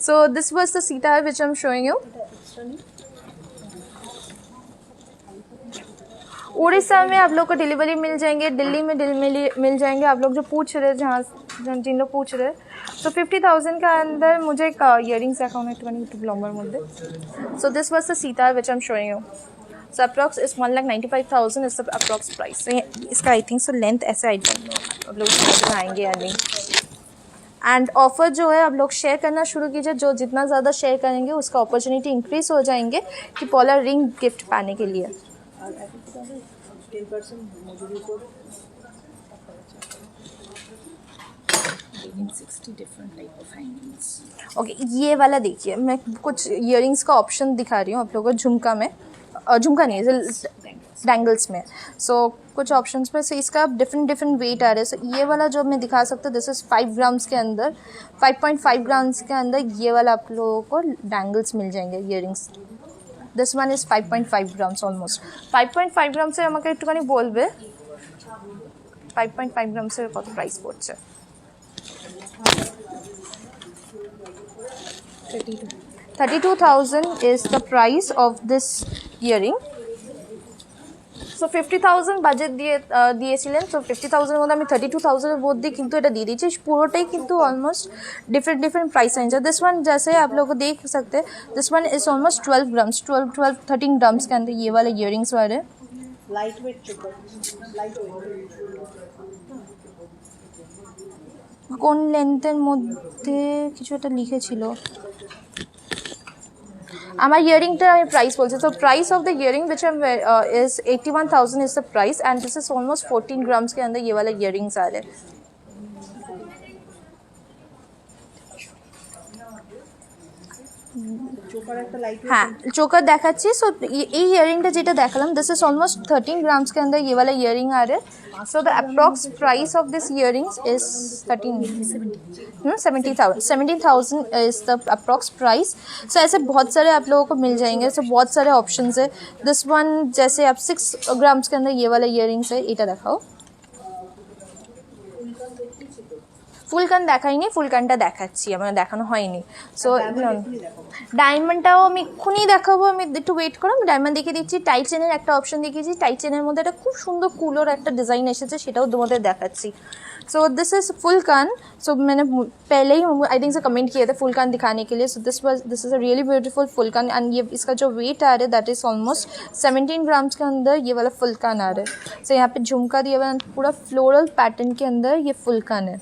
So this was the Sitahar which I'm showing you। Orissa में आप लोग को डिलीवरी मिल जाएंगे, दिल्ली में मिल जाएंगे। आप लोग जो पूछ रहे जहाँ जिन लोग पूछ रहे, तो 50,000 का अंदर मुझे एक इयरिंग्स अकाउंट একটু লম্বার মধ্যে। So this was the Sitahar which I'm showing you। So approx is 1,95,000 is the approx price. इसका आई थिंक सो लेंथ ऐसे आई डोंट नो आप लोग दिखाएंगे या नहीं। एंड ऑफ़र जो है आप लोग शेयर करना शुरू कीजिए, जो जितना ज़्यादा शेयर करेंगे उसका अपॉर्चुनिटी इंक्रीज़ हो जाएंगे कि पॉलर रिंग गिफ्ट पाने के लिए। 10% मजदूरी को 60 different type of hangings. Okay, ये वाला देखिए, मैं कुछ इयरिंग्स का ऑप्शन दिखा रही हूँ आप लोगों को। झुमका में झुमका नहीं बैंगल्स में। सो कुछ ऑप्शंस पर से इसका डिफरेंट वेट आ रहे हैं। सो ये वाला जो मैं दिखा सकता हूँ दिस इज़ 5 ग्राम्स के अंदर, 5.5 ग्राम्स के अंदर ये वाला आप लोगों को बैंगल्स मिल जाएंगे, earrings this one is 5.5 grams almost. 5.5 গ্রামসের আমাকে একটুখানি বলবে 5.5 গ্রামসের কত প্রাইস পড়ছে? 32,000 is the price of this earring. So 50,000 budget দিয়েছিলেন, সো 50,000-এর মধ্যে আমি 32,000-এর মধ্যে কিন্তু এটা দিয়ে দিয়েছি। পুরোটাই কিন্তু অলমোস্ট डिफरेंट प्राइस रेंज है। दिस वन जैसे आप लोग देख सकते हैं, this one is almost 12 grams, 13 grams के अंदर ये वाले इयरिंग्स वाले। Light weight choker, light weight. কোন লেন্থের মধ্যে কিছু একটা লিখেছিল আমার ইয়ারিংটা, আমি প্রাইস বলছি। তো price of the earring which is 81,000 is the price and this is almost 14 grams के अंदर ये वाले इयरिंग्स आ रहे हैं। हाँ चोकर देखाচ্ছি। सो ये इयरिंगটা যেটা দেখালাম, दिस इज ऑलमोस्ट 13 ग्राम्स के अंदर ये वाला इयरिंग आ रहा है। So the approx price of this earrings is 17,000 is the approx price. So ऐसे बहुत सारे आप लोगों को मिल जाएंगे। सो बहुत सारे ऑप्शंस है। दिस वन जैसे आप 6 ग्राम्स के अंदर ये वाला इयरिंग्स है, এটা দেখাও। ফুল কান দেখাইনি, ফুল কানটা দেখাচ্ছি, আমার দেখানো হয়নি। সো ডায়মন্ডটাও আমি এক্ষুনি দেখাবো, আমি একটু ওয়েট করো, আমি ডায়মন্ড দেখিয়ে দিচ্ছি। টাইট চেনের একটা অপশন দেখিয়েছি, টাইট চেনের মধ্যে একটা খুব সুন্দর কুলোর একটা ডিজাইন এসেছে, সেটাও তোমাদের দেখাচ্ছি। सो दिस इज़ फुल कान। सो मैंने पहले ही आई थिंक से कमेंट किया था फुल कान दिखाने के लिए। So this is a really beautiful full कान एंड ये इसका जो वेट आ रहा है दैट इज़ ऑलमोस्ट 17 ग्राम्स के अंदर ये वाला फुल कान आ रहा है। सो यहाँ पे झुमका दिया हुआ है, पूरा फ्लोरल पैटर्न के अंदर ये फुल कान है।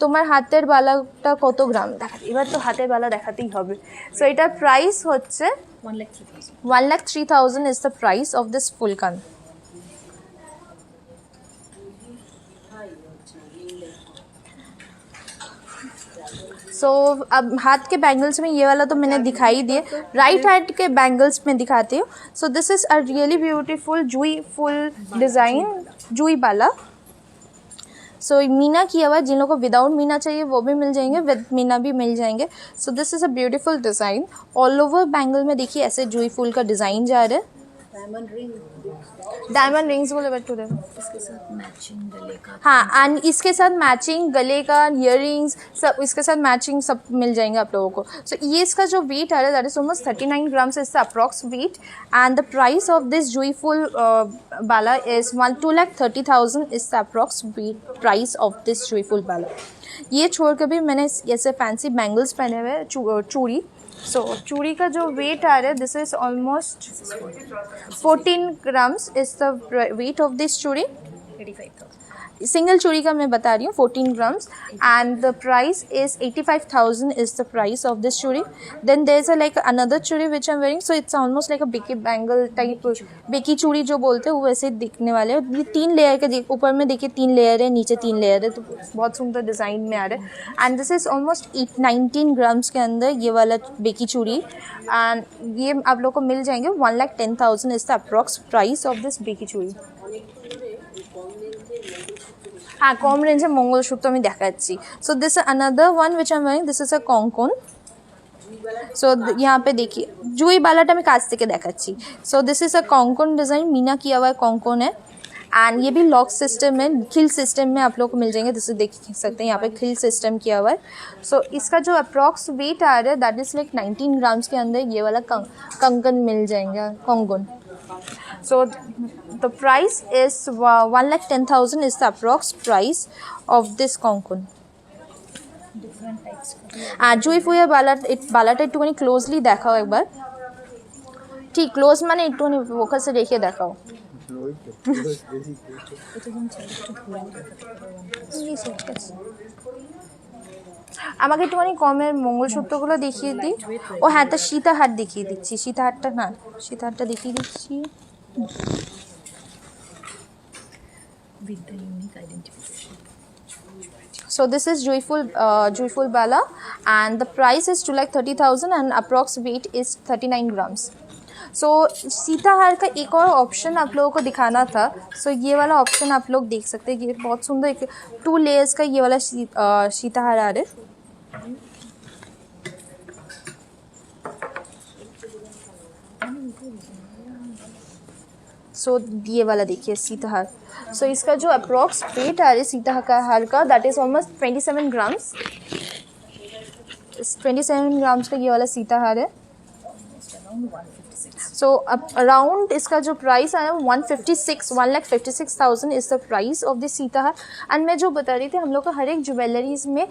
তোমার হাতের বালাটা কত গ্রাম দেখাতে, এবার তো হাতের বালা দেখাতেই হবে। সো এটার প্রাইস হচ্ছে 1,03,000 is the price of this full কান। सो अब हाथ के बैंगल्स में ये वाला तो मैंने दिखाई दिए, राइट हैंड के बैंगल्स में दिखाती हूँ। So this is a really beautiful Jui full design, जुई बाला। सो मीना किया हुआ, जिन लोगों को विदाउट मीना चाहिए वो भी मिल जाएंगे, विद मीना भी मिल जाएंगे। सो this is a beautiful design. All over bangle में देखिए ऐसे जुई फुल का डिज़ाइन जा रहा है। डायमंड रिंग्स बोले बच्चों दे, इसके साथ मैचिंग गले का, हाँ एंड इसके साथ मैचिंग गले का इयररिंग्स सब इसके साथ मैचिंग सब मिल जाएंगे आप लोगों को। सो ये इसका जो वेट आ रहा है that is almost 39 grams is the approx weight and the price of this जुई फुल बाला is 2,30,000 is the approx weight price of this जुई फुल बाला। ये छोड़ कर भी मैंने ऐसे फैंसी बैंगल्स पहने हुए चूड़ी। सो चूड़ी का जो वेट आ रहा है this is almost 14 grams is the weight of this चूड़ी। 85,000 सिंगल चूड़ी का मैं बता रही हूँ, 14 grams and the price is 85,000 is the price of this चूड़ी। Then there is a like another चूड़ी which I am wearing. So it's almost like a बेकी बैंगल टाइप, बेकी चूड़ी जो बोलते हैं वो वैसे दिखने वाले हैं। ये 3 लेयर के, ऊपर में देखिए 3 लेयर है, नीचे 3 लेयर है, तो बहुत सुंदर डिज़ाइन में आ रहा है। And this is almost 19 grams के अंदर ये वाला बेकी चूड़ी एंड ये आप लोग को मिल जाएंगे 1,10,000 is the approx price of this बेकी चूड़ी। हाँ कम रेंजे मंगलसूत्र আমি দেখাচ্ছি। So this another one which I am wearing, this is a कॉन्कोन। सो यहाँ पे देखिए जुई बालाटा मैं काज থেকে দেখাচ্ছি। सो दिस इज अ कॉन्कोन डिज़ाइन, मीना किया हुआ कॉन्कोन है एंड ये भी लॉक सिस्टम है, खिल सिस्टम में आप लोग को मिल जाएंगे। जैसे देख सकते हैं यहाँ पे खिल सिस्टम किया हुआ है। सो इसका जो अप्रॉक्स वेट आ रहा है दैट इज़ लाइक 19 ग्राम्स के अंदर ये वाला कंगन मिल जाएंगे, कंगन। So the price is 1,10,000 is the approx price of this conkon. Different types. जुई फुया बालाटा একটুখানি ক্লোজলি দেখাও একবার। ঠিক ক্লোজ মানে একটুখানি ফোকাসে রেখে দেখাও। আমাকে একটুখানি কমের মঙ্গলসূত্রগুলো দেখিয়ে দিই। ও হ্যাঁ, তা সীতাহার দেখিয়ে দিচ্ছি, সীতাহারটা না, সীতাহারটা দেখিয়ে দিচ্ছি। With the unique identification. So this is Joyful Bala and the price is 2,30,000 and approx weight is 39 grams. सो सीताहार का एक और ऑप्शन आप लोगों को दिखाना था। सो ये वाला ऑप्शन आप लोग देख सकते हैं, ये बहुत सुंदर 2 लेयर्स का ये वाला सीताहार आ रहा है। सो ये वाला देखिए सीताहार। सो इसका जो अप्रॉक्स वेट आ रहा है सीताहार का that is almost 27 grams. 27 grams का ये वाला सीताहार है। सो अराउंड इसका जो प्राइस आया 1,56,000 is the price of this सीताहार। And मैं जो बता रही थी हम लोग का हर एक ज्वेलरीज में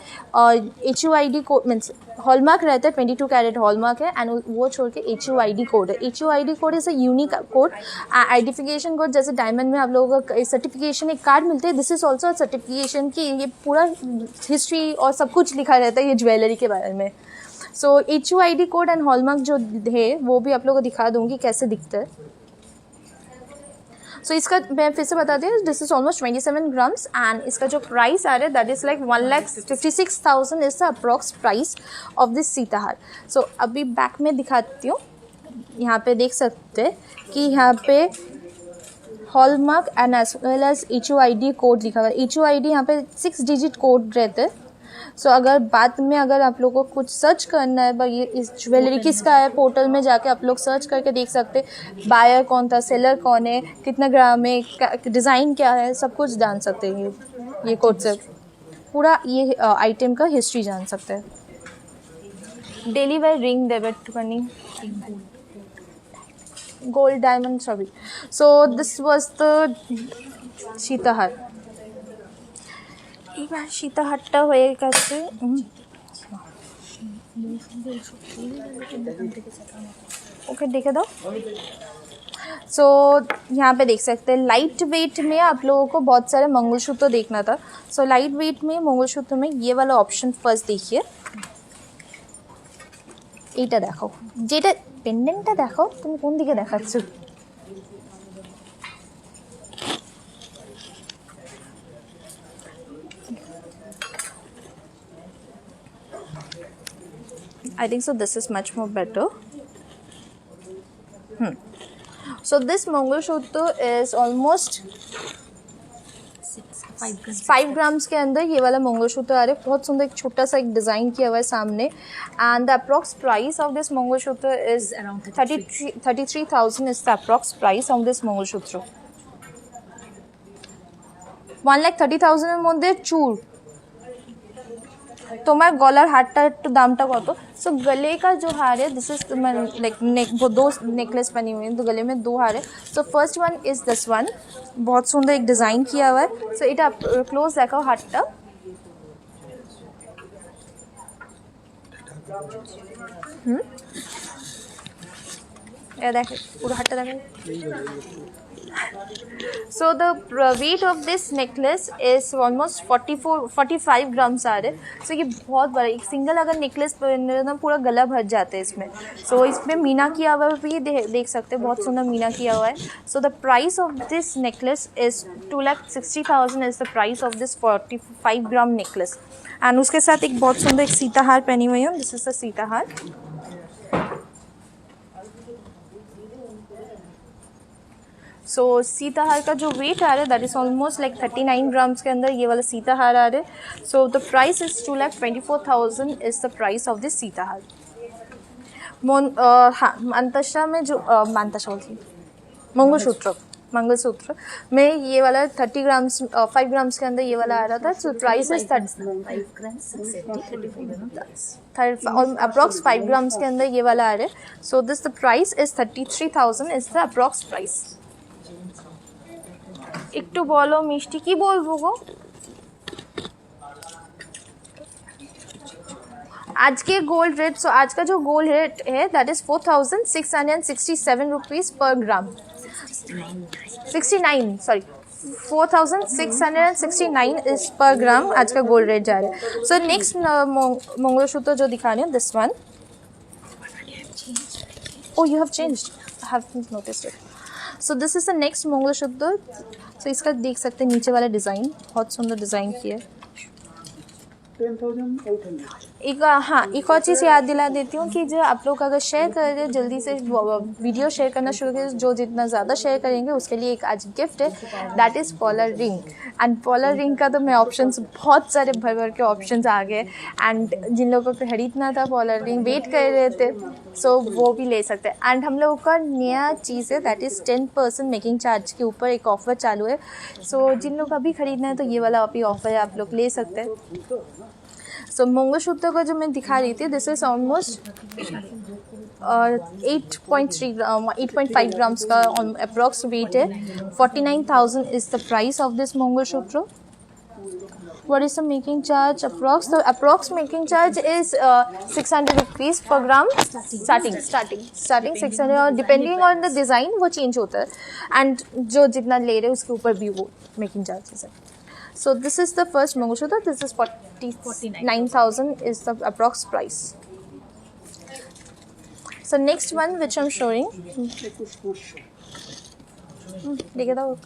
HUID कोड मीन्स हॉलमार्क रहता है, 22 कैरेट हॉलमार्क है एंड वो छोड़ के HUID कोड है। HUID code is a unique code, identification code. जैसे डायमंड में आप लोगों का सर्टिफिकेशन एक कार्ड मिलते हैं, दिस इज़ ऑल्सो सर्टिफिकेशन की ये पूरा हिस्ट्री और सब कुछ लिखा रहता है ये ज्वेलरी के बारे में। सो HUID कोड एंड हॉलमार्क जो है वो भी आप लोगों को दिखा दूंगी कैसे दिखता है। सो इसका मैं फिर से बता दें, this is almost 27 grams and इसका जो प्राइस आ रहा है that is like 1,56,000 is the approx price of this सीताहार। So अभी बैक में दिखाती हूँ। यहाँ पे देख सकते हैं कि यहाँ पे hallmark and as well as HUID code लिखा हुआ है। HUID यहाँ पे 6 डिजिट कोड रहते हैं। सो अगर बाद में अगर आप लोगों को कुछ सर्च करना है भाई ये इस ज्वेलरी किसका है, पोर्टल में जाके आप लोग सर्च करके देख सकते बायर कौन था, सेलर कौन है, कितना ग्राम है, डिज़ाइन क्या है, सब कुछ जान सकते हैं ये कोड से पूरा ये आइटम का हिस्ट्री जान सकते हैं। डेली वेयर रिंग डेबिट करनी गोल्ड डायमंड सभी। सो दिस वाज द सीताहार। এবার সীতাহারটা হয়ে গেছে। ओके देखे दो। सो यहाँ पे देख सकते हैं लाइट वेट में आप लोगों को बहुत सारे मंगलसूत्र देखना था। सो लाइट वेट में मंगलसूत्र में ये वाला ऑप्शन फर्स्ट देखिए, এইটা দেখো, যেটা পেন্ডেন্টটা দেখো তুমি কোন দিকে দেখাচ্ছ? I think so this is much more better. So this Mangalsutra is almost 5 grams के अंदर ये वाला मंगलसूत्र आ रहा है। बहुत सुंदर एक छोटा सा एक डिज़ाइन किया हुआ है सामने and the approx price of this mangalsutra is around 33,000 is the approx price of this mangalsutra. 1,30,000 এর মধ্যে চুর। তোমার গলার হারটা একটু দামটা কত? सो गले का जो हार है दिस इज लाइक वो 2 नेकलेस बनी हुई हैं तो गले में 2 हार है। सो first one is this one, बहुत सुंदर एक डिज़ाइन किया हुआ है। सो এটা ক্লোজ দেখাও হারটা। ये देख पूरा हारटा देखो। So the weight of this necklace is almost 45 grams आ रहे। सो ये बहुत बड़ा एक सिंगल अगर नेकलेस पहन ना पूरा गला भर जाता है इसमें। सो इसमें मीना किया हुआ भी देख सकते हैं, बहुत सुंदर मीना किया हुआ है। So the price of this necklace is 2,60,000 is the price of this 45 gram necklace and उसके साथ एक बहुत सुंदर एक सीताहार पहनी हुई है। दिस इज द सीताहार। सो सीताहार का जो वेट आ रहा है that is almost like 39 grams के अंदर ये वाला सीताहार आ रहा है। So the price is 2,24,000 is the price of this सीताहार। हाँ मंतशा में जो मंतशा बोलती मंगलसूत्र में ये वाला 30 ग्राम्स 5 ग्राम्स के अंदर ये वाला आ रहा था। So price is 5 approx 5 grams के अंदर ये वाला आ रहा है। So this the price is 33,000 is the approx price. একটু বলো মিষ্টি কি বলবো গো? आज के गोल्ड रेट, सो आज का जो गोल्ड रेट है दैट इज 4,667 रुपीज़ पर ग्राम। 69 सॉरी 4,669 इज पर ग्राम आज का गोल्ड रेट जा रहा है। सो नेक्स्ट मंगलसूत्र जो दिखा रही हूँ this one. Oh you have changed, I have noticed it. So this is the next mangalsutra. So इसका देख सकते हैं नीचे वाला डिज़ाइन बहुत सुंदर डिज़ाइन किया है। 10,800. एक हाँ एक और चीज़ याद दिला देती हूँ कि जो आप लोग अगर शेयर कर रहे हैं जल्दी से वीडियो शेयर करना शुरू करें, जो जितना ज़्यादा शेयर करेंगे उसके लिए एक आज गिफ्ट है, that is polar ring. And polar ring का तो मैं ऑप्शंस बहुत सारे भर भर के ऑप्शंस आ गए, एंड जिन लोगों को खरीदना था पॉलर रिंग वेट कर रहे थे, सो वो भी ले सकते हैं। एंड हम लोगों का नया चीज़ है दैट इज़ 10% मेकिंग चार्ज के ऊपर एक ऑफ़र चालू है, सो जिन लोग अभी खरीदना है तो ये वाला अभी ऑफ़र है, आप लोग ले सकते हैं। सो मंगलसूत्र का जो मैं दिखा रही थी, दिस इज़ ऑलमोस्ट 8.5 ग्राम्स का अप्रॉक्स वेट है। 49,000 is the price of this mangalsutra. What is the making charge approx? The approx making charge is 600 rupees per gram. Starting 600, और depending on the design वो change होता है, and जो जितना ले रहे हैं उसके ऊपर भी वो making charges है। So this is the first mangalsutra. This is 49,000 is the approx price. So next one which I'm showing. देखे था वो।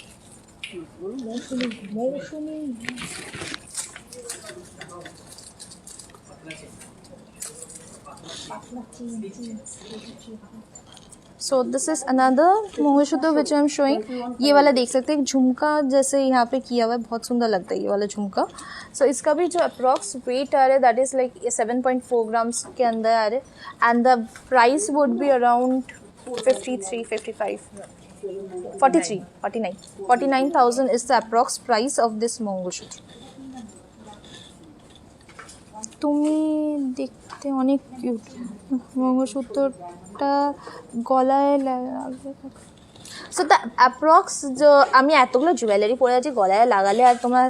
सो this is another mangalsutra which I am showing. ये वाला देख सकते हैं, झुमका जैसे यहाँ पे किया हुआ है, बहुत सुंदर लगता है ये वाला झुमका। सो इसका भी जो अप्रॉक्स वेट आ रहा है दैट इज़ लाइक 7.4 ग्राम्स के अंदर आ रहे हैं, and the price would be around 49,000 is the approx price of this mangalsutra. তুমি দেখতে অনেক কিউট মঙ্গলসূত্রটা গলায় লাগবে। সো দ্য অ্যাপ্রক্স যে আমি এতগুলো জুয়েলারি পরে আছি, গলায় লাগালে আর তোমার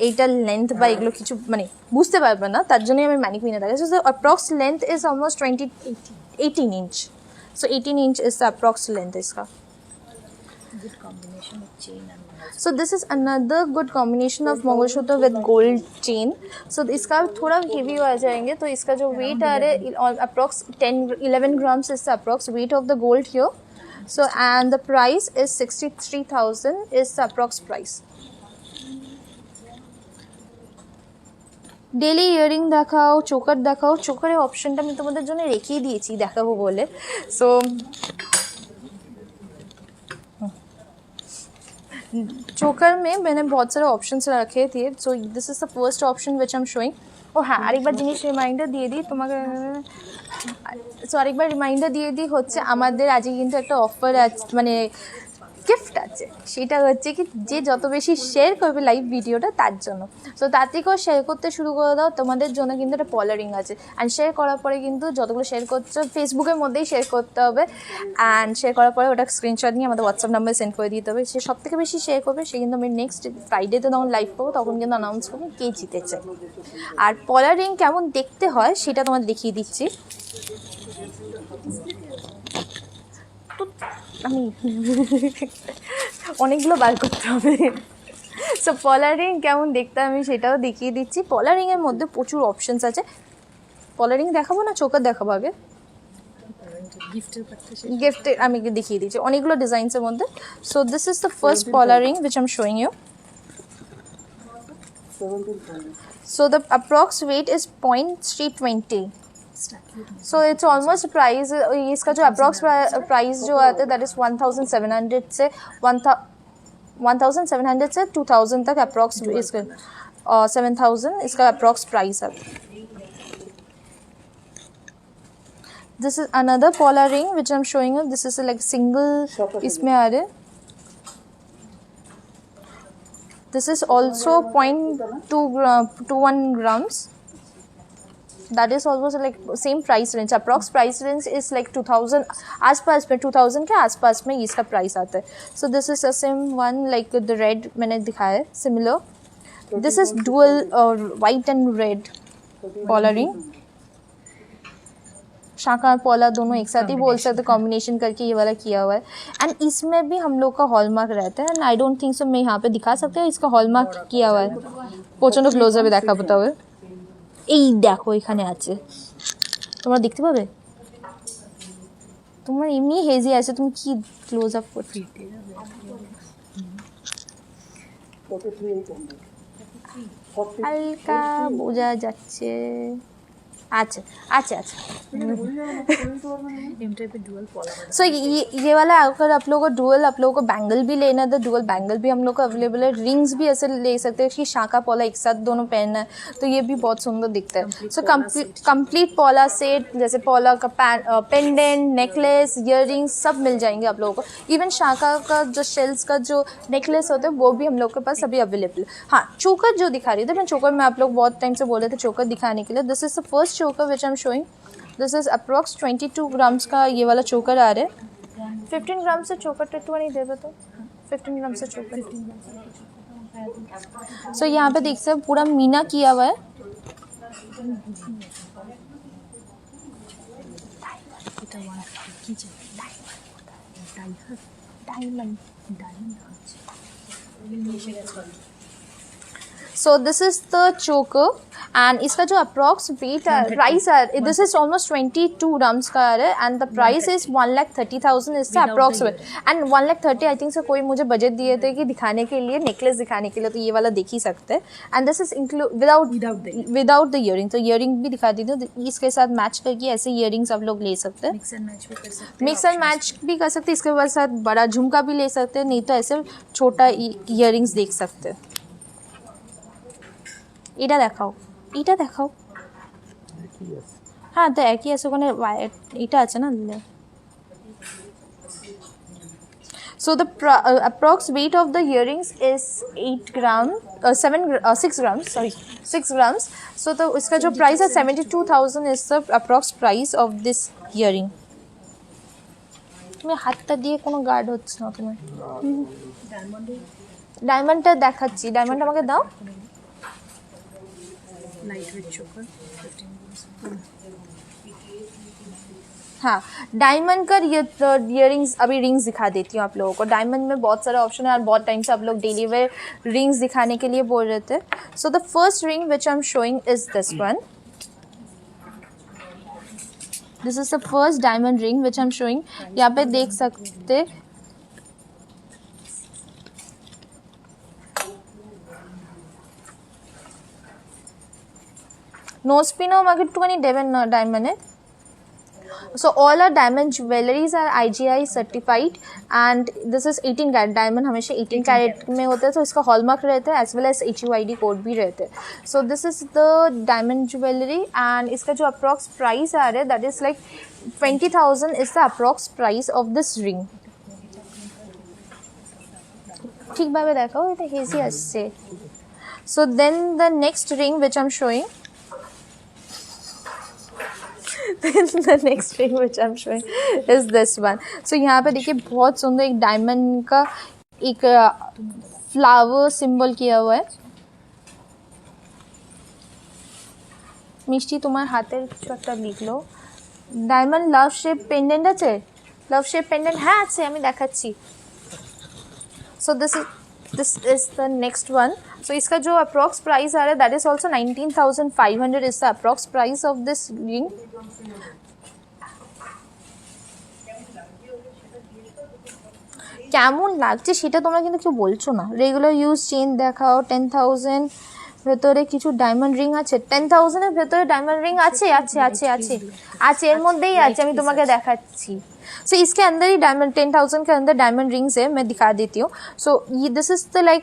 এইটার লেন্থ বা এগুলো কিছু মানে বুঝতে পারবে না, তার জন্যই আমি ম্যানিকুইনে থাকি। So the approx length is almost 18 inch. So 18 inch is the approx length इसका। Good combination of chain and So this is another good combination of mangalsutra with gold chain. So इसका थोड़ा हेवी आ जाएंगे, तो इसका जो वेट आ रहा है approx 11 grams is the approx weight of the gold here. So and the price is 63,000 is the approx price. Daily earring দেখাও, চোকার দেখাও। চোকারের অপশনটা আমি তোমাদের জন্য রেখেই দিয়েছি দেখাবো বলে। সো चोकर में मैंने बहुत सारे ऑप्शंस रखे थे, so this is the first option which I am showing. ও হ্যাঁ আরেকবার জিনিস রিমাইন্ডার দিয়ে দিই তোমাকে। সো আরেকবার রিমাইন্ডার দিয়ে দিই হচ্ছে আমাদের আজকে কিন্তু একটা অফার আছে, মানে গিফট আছে, সেটা হচ্ছে কি যে যত বেশি শেয়ার করবে লাইভ ভিডিওটা তার জন্য। সো তার থেকেও শেয়ার করতে শুরু করে দাও, তোমাদের জন্য কিন্তু একটা পলারিং আছে। অ্যান্ড শেয়ার করার পরে কিন্তু যতগুলো শেয়ার করছো ফেসবুকের মধ্যেই শেয়ার করতে হবে, অ্যান্ড শেয়ার করার পরে ওটা স্ক্রিনশট নিয়ে আমাদের হোয়াটসঅ্যাপ নাম্বারে সেন্ড করে দিতে হবে। সে সব থেকে বেশি শেয়ার করবে সে কিন্তু আমি নেক্সট ফ্রাইডেতে যখন লাইভ পাবো তখন কিন্তু অ্যানাউন্স করবো কে জিতেছে। আর পলারিং কেমন দেখতে হয় সেটা তোমাদের দেখিয়ে দিচ্ছি। আমি অনেকগুলো বার করতে হবে। সো পলারিং কেমন দেখতে আমি সেটাও দেখিয়ে দিচ্ছি। পলারিংয়ের মধ্যে প্রচুর অপশানস আছে। পলারিং দেখাবো না চোকার দেখাবো আগে? গিফটে আমি দেখিয়ে দিচ্ছি অনেকগুলো ডিজাইনসের মধ্যে। So this is the first পলারিং which I am showing you. So the approx weight is 0.320। So it's almost price, इसका जो अप्रॉक्स प्राइस जो आता है दैट इज़ 1,700 से 1,700 से 2,000 तक अप्रॉक्स इसका 7,000 इसका अप्रॉक्स प्राइस है। This is another polar ring which I am showing you. This is like single इसमें आ रहे। This is also 0.21 grams। That is almost like same price range. Approx price range is like 2,000 आसपास में, 2,000 के आसपास में इसका प्राइस आता है। So this is the same one like the red मैंने दिखाया है similar. This is dual white and red polaring. शाखा और पॉला दोनों एक साथ ही बोल सकते, कॉम्बिनेशन करके ये वाला किया हुआ है। एंड इसमें भी हम लोग का हॉलमार्क रहता है, and I don't think so मैं यहाँ पे दिखा सकते हैं, इसका हॉलमार्क किया हुआ है। প্রচণ্ড ক্লোজআপে দেখা পেতে হবে। এই দেখো এখানে আছে, তোমরা দেখতে পাবে। তোমার এমনি হেজি আছে, তুমি কি ক্লোজ আপ করছো? হালকা বোঝা যাচ্ছে। अच्छा अच्छा अच्छा। एम टाइप डुअल पॉला सो ये वाला अगर आप लोगों को डुअल, आप लोगों को बैंगल भी लेना है तो डुअल बैंगल भी हम लोग को अवेलेबल है। रिंग्स भी ऐसे ले सकते हैं कि शाखा पॉला एक साथ दोनों पहनना है तो ये भी बहुत सुंदर दिखता है। सो कंप्लीट पॉला सेट, जैसे पॉला का पेंडेंट, नेकलेस, ईयररिंग्स सब मिल जाएंगे आप लोगों को। इवन शाखा का जो शेल्स का जो नेकलेस होता है वो भी हम लोग के पास अभी अवेलेबल है। हाँ, चोकर जो दिखा रही थी मैं, चोकर में आप लोग बहुत टाइम से बोल रहे थे चोकर दिखाने के लिए। This is the first choker which I am showing. This is approx 22 grams का ये वाला चोकर आ रहा है। 15 ग्राम से चोकर टट्टू नहीं दे तो 15 ग्राम से चोकर। सो यहाँ पे देख सकते पूरा मीना किया हुआ है। So this is the choker and इसका जो अप्रॉक्स वेट प्राइस है, दिस इज ऑलमोस्ट 22 ग्राम्स का है एंड द प्राइस इज 1,30,000 इसका अप्रॉक्सीमेट। एंड 1,30,000 आई थिंक से कोई मुझे बजट दिए थे कि दिखाने के लिए, नेकलेस दिखाने के लिए, तो ये वाला देख ही सकते हैं। And this is include without the earring. तो ईयरिंग भी दिखा दी थी, इसके साथ मैच करके ऐसे ईयरिंग्स आप लोग ले सकते हैं। मिक्स एंड मैच भी कर सकते हैं। मिक्स एंड मैच भी कर सकते हैं। इसके बाद साथ बड़ा झुमका भी ले सकते हैं, नहीं तो ऐसे छोटा ईयरिंग्स देख सकते हैं। এটা দেখাও, এটা দেখাও। হ্যাঁ তো একই আছে, ওখানে এটা আছে না। So the approx weight of the earrings is 6 grams, sorry 6 grams. So the इसका जो प्राइस है 72,000 is the approx price of this earring. তুমি হাতটা দিয়ে কোনো গার্ড হচ্ছে না তোমার। ডায়মন্ডটা দেখাচ্ছি, ডায়মন্ড আমাকে দাও। लाइटवेट चोकर 15 ग्राम्स। हाँ, डायमंड का ईयरिंग्स अभी रिंग्स दिखा देती हूँ आप लोगों को। डायमंड में बहुत सारा ऑप्शन है और बहुत टाइम से आप लोग डेली वेयर रिंग्स दिखाने के लिए बोल रहे थे। So the first ring which I am showing is this one. This is the first diamond ring which I am showing. यहाँ पे देख सकते নোজ পিনও আমাকে একটুখানি দেবেন না ডায়মন্ডে। So all are diamond jewelleries are IGI certified and this is 18 carat. Diamond हमेशा 18 कैरेट में होता है तो इसका हॉलमार्क रहता है as well as HUID code भी रहते हैं। So this is the diamond jewellery and इसका जो अप्रॉक्स प्राइस आ रहा है that is like 20,000 is the approx price of this ring. ठीक भावे देखो এটা হেজি আসছে। So then the next ring which I am showing, the next ring which I'm showing is this one. So यहाँ पे देखिए बहुत सुंदर एक डायमंड का एक फ्लावर सिंबल किया हुआ है। मिष्टी तुम्हारे हाथेर একটা লিখ লো। डायमंड লাভ শেপ পেন্ডেন্ট আছে, লাভ শেপ পেন্ডেন্ট হ্যাঁ আছে, আমি দেখাচ্ছি। So this is the next one. So इसका जो अप्रॉक्स प्राइस आ रहा है that is also 19,500 is the approx price of this ring. কেমন লাগছে সেটা তোমরা কিন্তু কেউ বলছো না। রেগুলার ইউজ চেন দেখাও। 10,000 ভেতরে কিছু ডায়মন্ড রিং আছে। 10,000 এর ভেতরে ডায়মंड रिंग আছে আছে আছে আছে আছে এর মধ্যেই আছে, আমি তোমাকে দেখাচ্ছি। सो इसके अंदर ही डायमंड 10,000 के अंदर डायमंड रिंग्स है, मैं दिखा देती हूँ। सो ये this is the like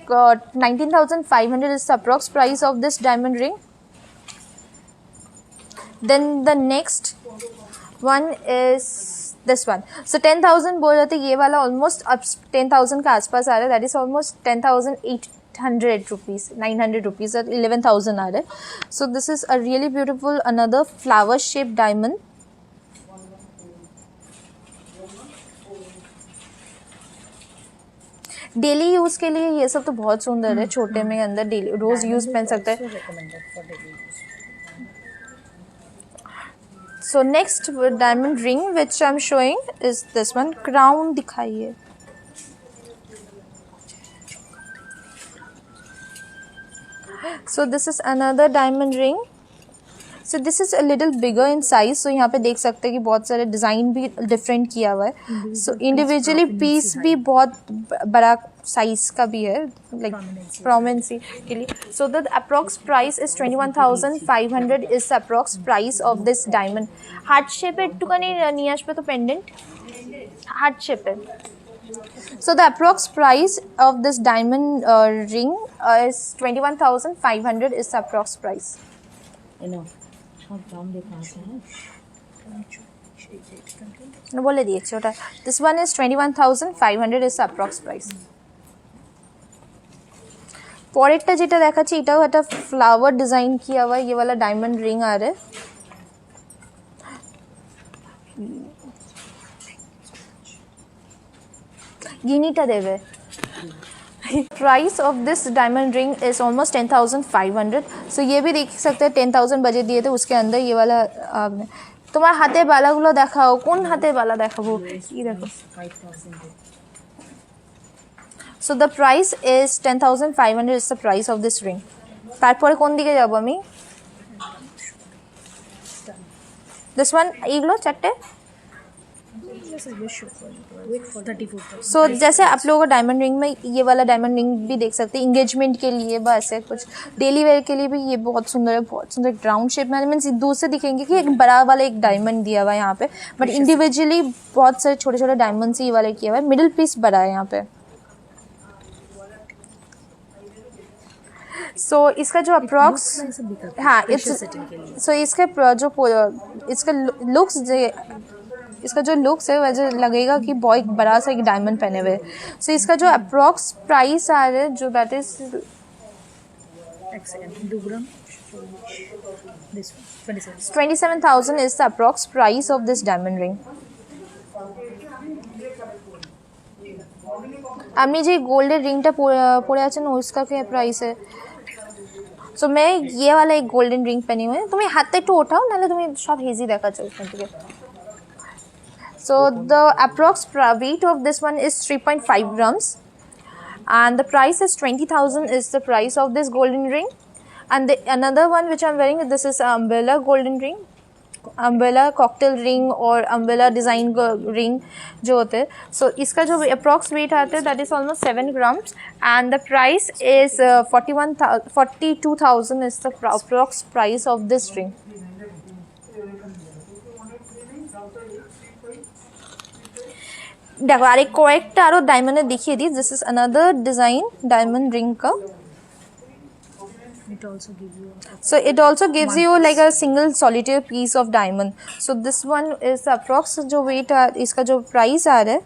19,500 is the approx price of this diamond ring. Then the next one is this one. So 10,000 बोल रहे थे, ये वाला ऑलमोस्ट अब 10,000 के आसपास आ रहा है, that is almost 10,800 rupees, 900 rupees और 11,000 आ रहा है। So this is a really beautiful another flower shape diamond. Daily use के लिए ये सब तो बहुत सुंदर है, छोटे में अंदर डेली रोज़ यूज़ पहन सकते हैं। So next diamond ring which I am showing is this one. Crown दिखाइए। So this is another diamond ring so this is a little bigger in size. So यहाँ पे देख सकते हैं कि बहुत सारे डिज़ाइन भी डिफरेंट किया हुआ है. सो इंडिविजुअली पीस भी बहुत बड़ा साइज का भी है, लाइक प्रोमिनेंसी के लिए. So the approx price is 21,500 is the approx price of this diamond. Heart शेपে একটুখানি নিয়ে আসবে তো পেন্ডেন্ট, হার্ট শেপে. So the approx price of this diamond ring is 21,500 is the approx price. बोले दिए छोटा. This one is 21,500 is the approx price. পরেরটা যেটা দেখাচ্ছি এটাও একটা ফ্লাওয়ার ডিজাইন किया हुआ है. ये वाला डायमंड रिंग आ रहा है. गिनीटा देवे. Price of this diamond ring is almost 10,500. सो ये भी देख सकते हैं 10,000 बजट दिए थे उसके अंदर ये वाला. তোমার হাতে বালাগুলো দেখাও, কোন হাতে বালা দেখাবো? এই দেখো. So the price is 10,500 is the price of this ring. তারপরে কোন দিকে যাব আমি? দিস ওয়ান, এইগুলো চারটে. सो जैसे आप लोगों को डायमंड रिंग में ये वाला डायमंड रिंग भी देख सकते हैं इंगेजमेंट के लिए, बस है कुछ डेली वेयर के लिए भी. ये बहुत सुंदर है, बहुत सुंदर राउंड शेप में. मीन्स दूर से दिखेंगे कि एक बड़ा वाला एक डायमंड दिया हुआ है यहाँ पे, बट इंडिविजुअली बहुत सारे छोटे छोटे डायमंड से ये वाला किया हुआ है. मिडिल पीस बड़ा है यहाँ पे. सो इसका जो अप्रॉक्स, हाँ इट्स, सो इसका जो इसका लुक्स, इसका जो लुक्स है वैसे लगेगा कि बहुत बड़ा सा एक डायमंड पहने हुए. सो इसका जो अप्रॉक्स प्राइस आ रहा है जो that is 27,000 is the approx price of this diamond ring. আপনি যে গোল্ডের রিংটা পরে আছেন उसका क्या प्राइस है? सो मैं ये वाला एक गोल्डन रिंग पहनी हुई है. তুমি হাতটা একটু ওঠাও, নাহলে তুমি সব হেজি দেখাচ্ছো এখান থেকে. So the approx weight of this one is 3.5 grams and the price is 20,000 is the price of this golden ring. And another one which I'm wearing, this is umbrella golden ring, umbrella cocktail ring or umbrella design ring जो होते हैं. So इसका जो approx weight आता है that is almost 7 grams and the price is 42,000 is the approx price of this ring. देखो आरे कয়েকটা আরো ডায়মন্ডে দেখিয়ে দিই. This is another design diamond ring का. So it also gives you like a single solitary piece of diamond. So this one is approx जो weight इसका जो price आ रहा है.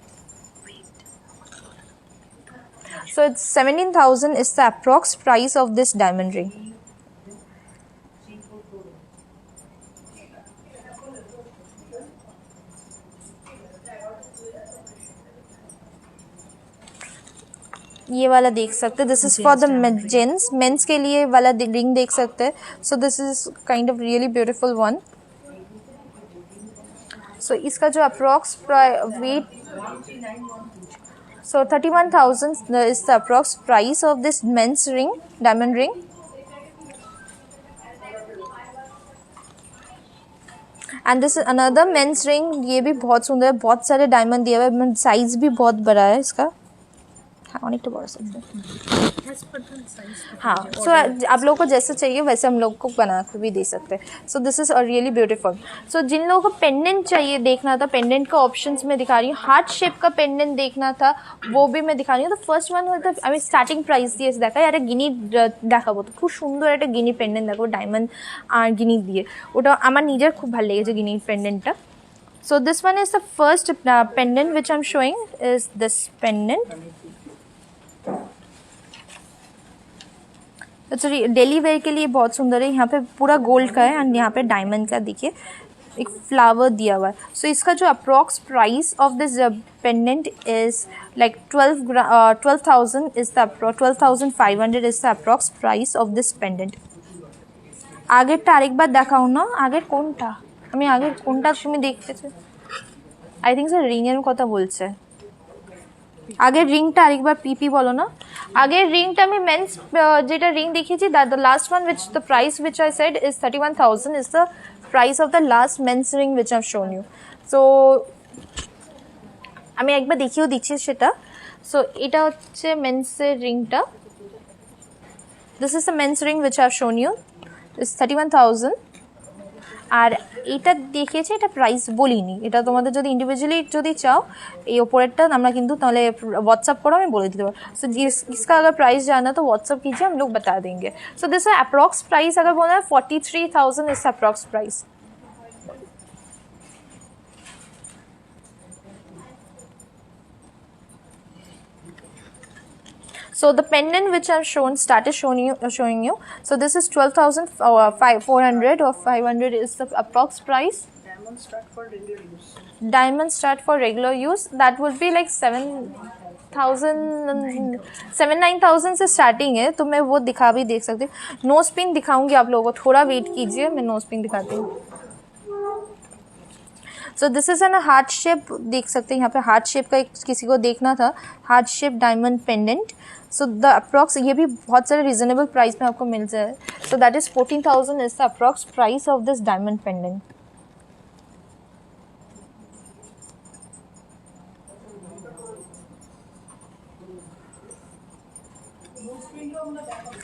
So it's 17,000 is the approx price of this diamond ring. ये वाला देख सकते हैं. This is for the gents, men's के लिए वाला रिंग देख सकते हैं. So this is kind of really beautiful one. So इसका जो approx weight, so 31,000 is the approx price of this men's ring, diamond ring. And this another men's ring. ये भी बहुत सुंदर है, बहुत सारे डायमंड दिया हुआ है, साइज भी बहुत बड़ा है इसका. অনেকটা বড় সাইজ है. हाँ. सो आप लोगों को जैसे चाहिए वैसे हम लोग को बना के भी दे सकते हैं. So this is really beautiful. So जिन लोगों को पेंडेंट चाहिए देखना था, पेंडेंट का ऑप्शंस में दिखा रही हूँ. हार्ट शेप का पेंडेंट देखना था वो भी मैं दिखा रही हूँ. तो फर्स्ट वन হয়তো আমি স্টার্টিং প্রাইস দিয়ে দেখাই. একটা গিনি দেখাবো, তো খুব সুন্দর একটা গিনি পেন্ডেন্ট দেখাবো ডায়মন্ড আর গিনি দিয়ে. ওটা আমার নিজের খুব ভালো লেগেছে গিনি পেন্ডেন্টটা. So this one is the first pendant which I'm showing is this pendant. अच्छा डेली वेयर के लिए बहुत सुंदर है. यहाँ पे पूरा गोल्ड का है एंड यहाँ पे डायमंड का देखिए एक फ्लावर दिया हुआ है. सो इसका जो approx price of this pendant is like 12,000 is the 12,500 is the approx price of this pendant. আগেরটা আরেকবার দেখাও না. আগের কোনটা? আমি আগের কোনটা তুমি দেখতেছো? আই থিঙ্ক স্যার রিংয়ের কথা বলছে. আগের রিংটা আরেকবার পিপি বলো না. আগে রিংটা আমি মেন্স যেটা রিং দেখিয়েছি that the last one which the price which I said is 31,000 is the price of the last men's ring which I've shown you. So আমি একবার দেখিয়েও দিচ্ছি সেটা। সো এটা হচ্ছে মেন্সের রিংটা, this is the men's ring which I've shown you is 31,000। আর এটা দেখিয়েছি, এটা প্রাইস বলিনি, এটা তোমাদের যদি ইন্ডিভিজুয়ালি যদি চাও এই ওপরেরটা আমরা কিন্তু তাহলে व्हाट्सएप করো, আমি বলে দিতে পারবো। सो इसका अगर प्राइस जानना तो व्हाट्सएप कीजिए, हम लोग बता देंगे। सो दिस अप्रॉक्स प्राइस अगर बोलना है 43,000 is approx price. So the pendant which I've started showing you. So this is 12,400 or 500 is the approx price. Diamond stud for regular use. Diamond stud for regular use, that would be like 9,000 से स्टार्टिंग है। तो मैं वो दिखा भी देख सकती हूँ, नोज पिन दिखाऊंगी आप लोगों को, थोड़ा वेट कीजिए, मैं नोज पिन दिखाती हूँ। So this is an heart shape, देख सकते हैं यहाँ पे हार्ट शेप का किसी को देखना था, heart shape diamond pendant. So the approx ये भी बहुत सारे रिजनेबल प्राइस में आपको मिल जाए। So that is 14,000 is the approx price of this diamond pendant.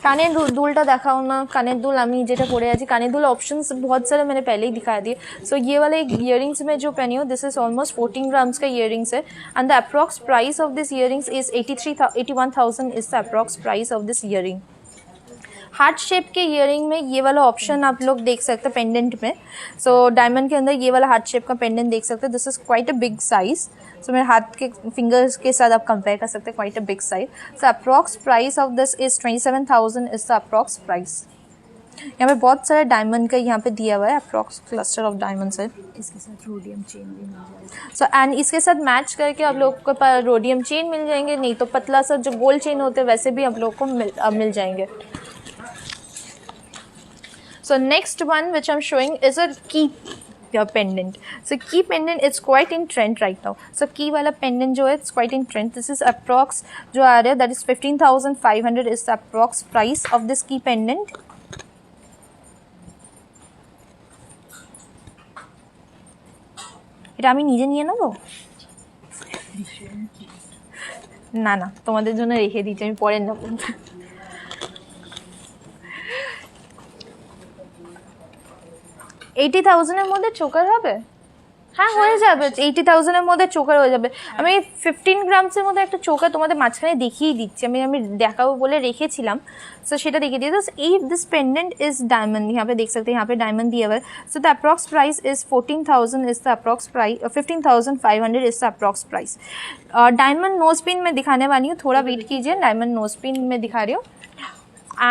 কানের দুলটা দেখাও না, কানের দুল আমি যেটা পরে আছি, কানের দুল ऑप्शंस बहुत सारे मैंने पहले ही दिखा दिए। सो ये वाले ईयरिंग्स में जो पहनी हो, दिस इज ऑलमोस्ट 14 ग्राम्स का ईयरिंग्स है and the approx price of this earrings is 81,000 is the approx price of this earring. Heart shape के ईयरिंग में ये वाला ऑप्शन आप लोग देख सकते हैं पेंडेंट में। सो डायमंड के अंदर ये वाला हार्ट शेप का पेंडेंट देख सकते हैं, this is quite a big size. So मेरे हाथ के फिंगर्स के साथ आप कंपेयर कर सकते हैं, quite a big size. So approx price of this is 27,000 is the approx price. यहाँ पे बहुत सारे डायमंड का यहाँ पे दिया हुआ है, अप्रॉक्स क्लस्टर ऑफ डायमंड्स है। इसके साथ रोडियम चेन भी मिल जाएगा। सो एंड इसके साथ मैच करके आप लोग को रोडियम चेन मिल जाएंगे, नहीं तो पतला सा जो गोल्ड चेन होते हैं वैसे भी आप लोग को मिल जाएंगे। So next one which I'm showing is a key pendant. So key pendant is quite in trend right now. So key वाला pendant जो है it's quite in trend. This is approx जो आ रहा है that is 15,500 is the approx price of this key pendant. এটা আমি নিজে নিয়ে নেবো না, না তোমাদের জন্য রেখে দিচ্ছি, আমি পরে নেবো। 80,000 এর মধ্যে চোকার হবে? হ্যাঁ হয়ে যাবে, 80,000 এর মধ্যে চোকার হয়ে যাবে। আমি 15 গ্রামসের মধ্যে একটা চোকা তোমাদের মাঝখানে দেখিয়ে দিচ্ছি, আমি দেখাবো বলে রেখেছিলাম। सो সেটা দেখিয়ে দিয়ে दिस पेंडेंट इज डायमंड, यहाँ पे देख सकते हैं, यहाँ पे डायमंड दिया हुआ है। So the approx price is 14,000 is the approx price, 15,500 is the approx price. Diamond nose pin में दिखाने वाली हूँ, थोड़ा वेट कीजिए, डायमंड नोज पिन में दिखा रही हूँ।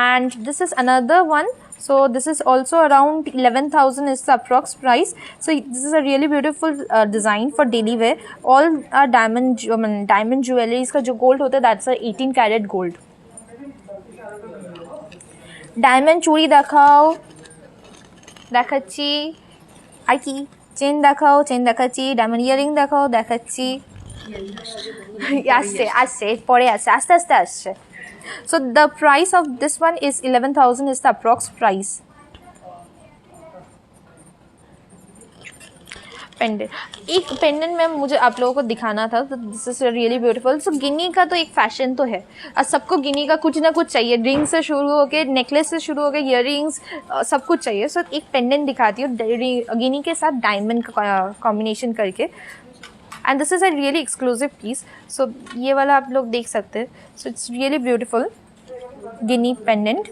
And this is another one, so this is also around 11,000 is the approx price। so this is a really beautiful design for daily wear। all are diamond jewelries का जो gold होता है that's a 18 karat gold। diamond চুড়ি দেখাও, দেখাচ্ছি। আর কি চেন দেখাও, চেন দেখাচ্ছি। ডায়মন্ড ইয়ারিং দেখাও, দেখাচ্ছি। আসছে আসছে পরে আসছে, আস্তে আস্তে আসছে। So the price of this one is 11,000 is the approx price। Pendant, एक पेंडेंट में मुझे आप लोगों को दिखाना था, तो this is really beautiful. So guinea का तो एक फैशन तो है, और सबको गिनी का कुछ ना कुछ चाहिए, रिंग से शुरू होके नेकलेस से शुरू होके ईयरिंग्स सब कुछ चाहिए। सो एक पेंडेंट दिखाती हूँ गिनी के साथ डायमंड का कॉम्बिनेशन करके, and this is a really exclusive piece. So ये वाला आप लोग देख सकते हैं। So it's really beautiful guinea pendant.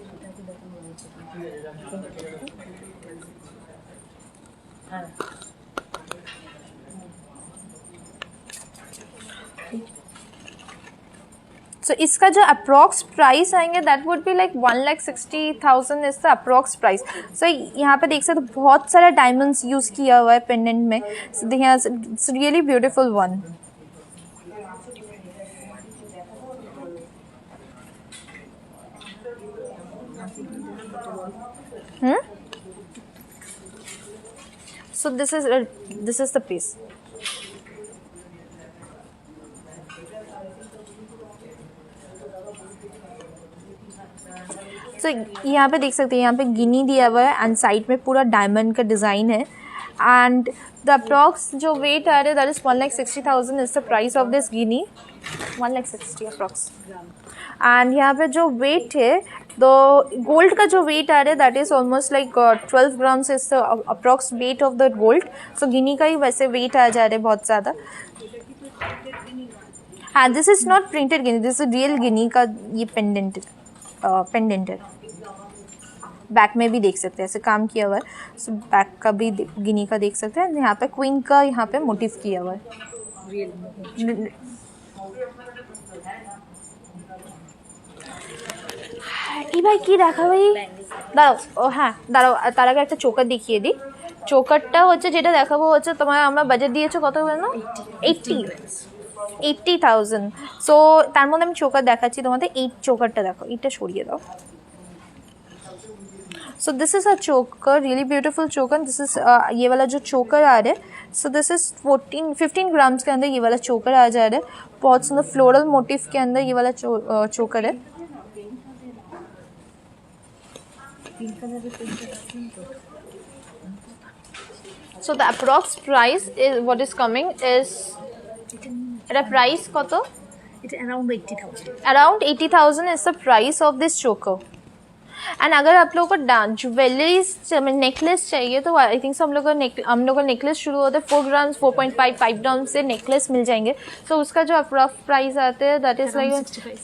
So इसका जो अप्रॉक्स प्राइस आएंगे that would be like 1,60,000 is the approx price. So यहाँ पे देख सकते हो बहुत सारा डायमंड्स यूज़ किया हुआ है पेंडेंट में। सो it's really beautiful one. So this is the piece। सो यहाँ पे देख सकते हैं, यहाँ पे गिनी दिया हुआ है एंड साइड में पूरा डायमंड का डिज़ाइन है एंड द अप्रॉक्स जो वेट आ रहा है that is 1,60,000 is the price of this Guinea, 1,60,000 approx. And यहाँ पे जो वेट है तो गोल्ड का जो वेट आ रहा है that is almost like 12 grams is the approx weight of the gold. So guinea का ही वैसे वेट आ जा रहा है बहुत ज़्यादा। हाँ, this is not printed guinea, this is real guinea का ये पेंडेंट है। बैक में भी देख सकते हैं ऐसे काम किया हुआ है, सो बैक का भी गिनी का देख सकते हैं। यहाँ पे क्वीन का यहाँ पे मोटिव किया हुआ है। এই ভাই কি দেখা ভাই, দাঁড়াও ও হ্যাঁ দাঁড়াও, তার আগে একটা চোকার দেখিয়ে দিই। চোকারটা হচ্ছে যেটা দেখাবো হচ্ছে তোমার, আমরা বাজেট দিয়েছো কত বলে না, 80,000। সো তার মধ্যে আমি চোকার দেখাচ্ছি তোমাদের। এই চোকারটা দেখো, এইটা সরিয়ে দাও। सो दिस इज़ अ चोकर, रियली ब्यूटीफुल चोकर। दिस इज़ ये वाला जो चोकर आ रहा है, सो दिस इज़ 15 ग्राम्स के अंदर ये वाला चोकर आ जा रहा है। बहुत सुंदर फ्लोरल मोटिव के अंदर ये वाला चोकर है। So the approx price is what is coming is at a price koto? It's around 80,000. Around 80,000 is the price of this choker. And अगर आप लोगों को ज्वेलरीज नेकलेस चाहिए तो आई थिंक हम लोग का नेकलेस शुरू होता है 4 ग्राम्स 4.5 5 ग्राम्स से नेकलेस मिल जाएंगे। सो उसका जो अप्रॉक्स प्राइस आता है that is like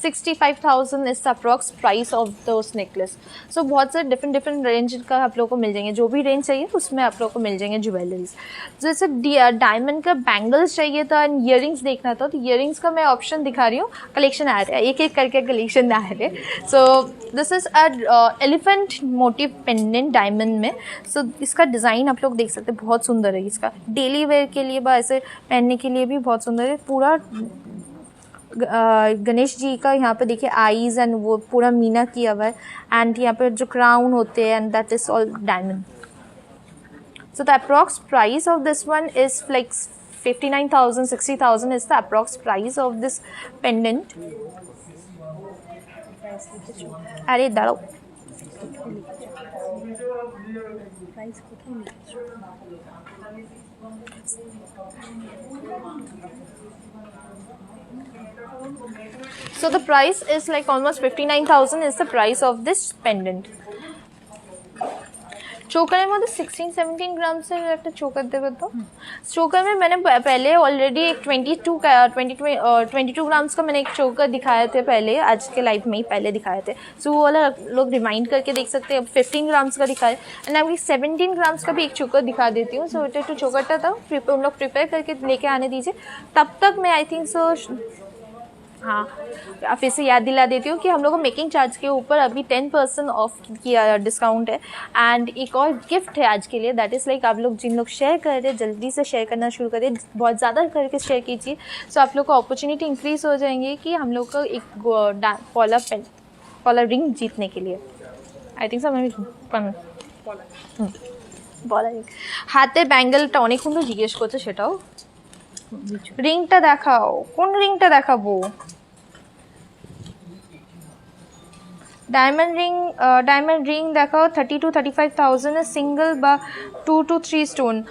65,000 is the approx price of those necklace. So बहुत से डिफरेंट रेंज का आप लोग को मिल जाएंगे, जो भी रेंज चाहिए उसमें आप लोग को मिल जाएंगे ज्वेलरीज। जैसे डायमंड का बैंगल्स चाहिए था एंड ईयरिंग्स देखना था तो ईयरिंग्स का मैं ऑप्शन दिखा रही हूँ, कलेक्शन आ रहा है, एक एक करके कलेक्शन आ रहे हैं। So this is a elephant motive pendant diamond में। सो इसका डिज़ाइन आप लोग देख सकते हैं, बहुत सुंदर है। इसका डेली वेयर के लिए बस ऐसे पहनने के लिए भी बहुत सुंदर है। पूरा गणेश जी का यहाँ पे देखिए आईज एंड वो पूरा मीना किया हुआ है एंड यहाँ पे जो क्राउन होते हैं and that is all diamond. So the approx price of this one is like 59,000 60,000 is the approx price of this pendant. अरे दाड़ो price So the price is like almost 59,000 is the price of this pendant. चोकर में 16-17 ग्राम से একটা चोकर देगा तो चोकर में मैंने पहले ऑलरेडी एक 22 ग्राम्स का मैंने एक चोकर दिखाए थे पहले, आज के लाइव में ही पहले दिखाए थे। सो वो वाला लोग रिमाइंड करके देख सकते हैं। अब 15 ग्राम्स का दिखाए एंड अभी 17 ग्राम्स का भी एक चोकर दिखा देती हूँ। सो टू चोकर था उन लोग प्रिपेयर करके लेके आने दीजिए, तब तक मैं आई थिंक सो हाँ फिर से याद दिला देती हूँ कि हम लोग को मेकिंग चार्ज के ऊपर अभी 10% ऑफ किया डिस्काउंट है एंड एक और गिफ्ट है आज के लिए, दैट इज़ लाइक आप लोग जिन लोग शेयर कर रहे हैं जल्दी से शेयर करना शुरू करें, बहुत ज़्यादा करके शेयर कीजिए। सो आप लोग को अपॉर्चुनिटी इंक्रीज हो जाएंगे कि हम लोग को एक पॉलर रिंग जीतने के लिए। आई थिंक सो मैं পলার হাতে ব্যাঙ্গেলটা অনেক সুন্দর জিজ্ঞেস করছে, সেটাও রিংটা দেখাও, কোন রিংটা দেখাবো? डायमंड रिंग देखाओ 30 to 35,000 सिंगल बा 2 to 3 स्टोन।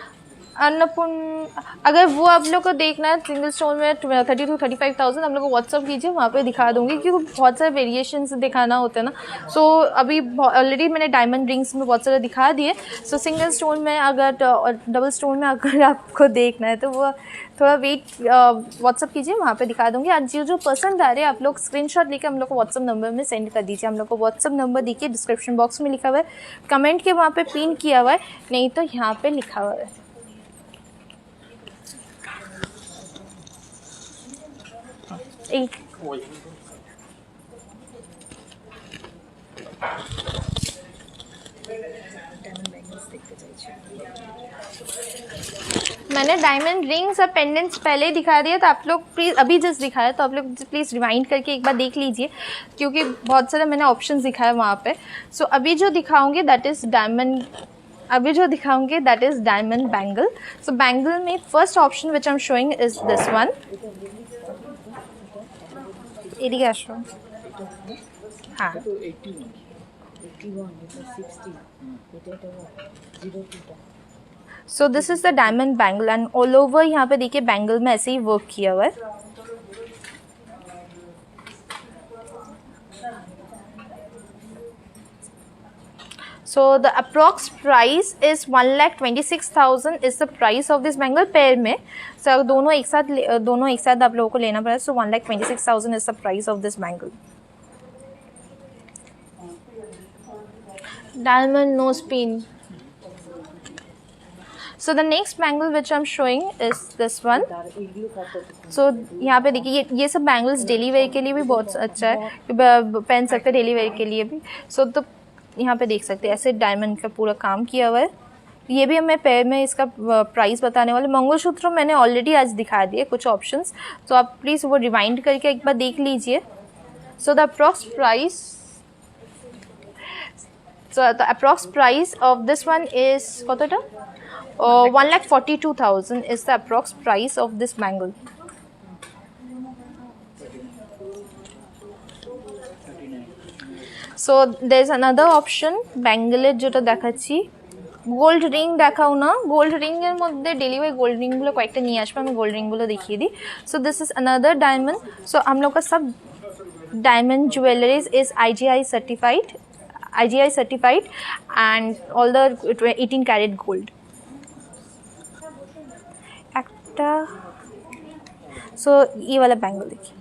अन्नपूर्ण अगर वो आप लोग को देखना है सिंगल स्टोन में 30 to 35,000 हम लोग को व्हाट्सअप कीजिए, वहाँ पे दिखा दूंगी क्योंकि बहुत सारे वेरिएशंस दिखाना होता है ना। सो अभी ऑलरेडी मैंने डायमंड रिंग्स में बहुत सारे दिखा दिए। सो सिंगल स्टोन में अगर डबल स्टोन में अगर आपको देखना है तो वो थोड़ा वेट व्हाट्सअप कीजिए, वहाँ पे दिखा दूंगी। आज जो पसंद आ रहे हैं आप लोग स्क्रीनशॉट लेके हम लोग को व्हाट्सअप नंबर में सेंड कर दीजिए। हम लोग को व्हाट्सअप नंबर देखिए डिस्क्रिप्शन बॉक्स में लिखा हुआ है, कमेंट के वहाँ पे पिन किया हुआ है, नहीं तो यहाँ पे लिखा हुआ है। एक मैंने डायमंड रिंग्स और पेंडेंट्स पहले ही दिखा दिया, तो आप लोग प्लीज़ अभी जस्ट दिखाया तो आप लोग प्लीज़ रिमाइंड करके एक बार देख लीजिए क्योंकि बहुत सारे मैंने ऑप्शंस दिखाए वहाँ पे। सो अभी जो दिखाऊंगी that is diamond bangle. So bangle में first option which I am showing is this one. এদিকে আসো। हाँ 81, এটা 60, এটা 02টা। So this is the diamond bangle and all over यहाँ पे देखिए बैंगल में ऐसे ही वर्क किया हुआ है। So the approx price is 1,26,000 is the price of this bangle pair में। so दोनों एक साथ आप लोगों को लेना पड़ा। so 1,26,000 is the price of this bangle। diamond nose pin। so the next bangle which I'm showing is this one। so यहाँ पे देखिए ये सब बैंगल्स डेली वेयर के लिए भी बहुत अच्छा है, पहन सकते हैं डेली वेयर के लिए भी। so तो यहाँ पे देख सकते हैं ऐसे डायमंड का पूरा काम किया हुआ है। ये भी हमें पैर में इसका प्राइस बताने वाले। मंगलसूत्र मैंने ऑलरेडी आज दिखा दिए कुछ ऑप्शंस, तो आप प्लीज़ वो रिवाइंड करके एक बार देख लीजिए। So the approx price of this one is कतटा 1,42,000 is the approx price of this bangle। so there is another option ব্যাঙ্গেলের যেটা দেখাচ্ছি গোল্ড রিং দেখাও না। গোল্ড রিংয়ের মধ্যে ডেলিভারি গোল্ড রিংগুলো কয়েকটা নিয়ে আসবে, আমি গোল্ড রিংগুলো দেখিয়ে দিই। So this is another diamond. So हम लोग का सब diamond jewelleries is IGI certified and all the 18 carat gold. একটা सो ये वाला बैंगल देखिए।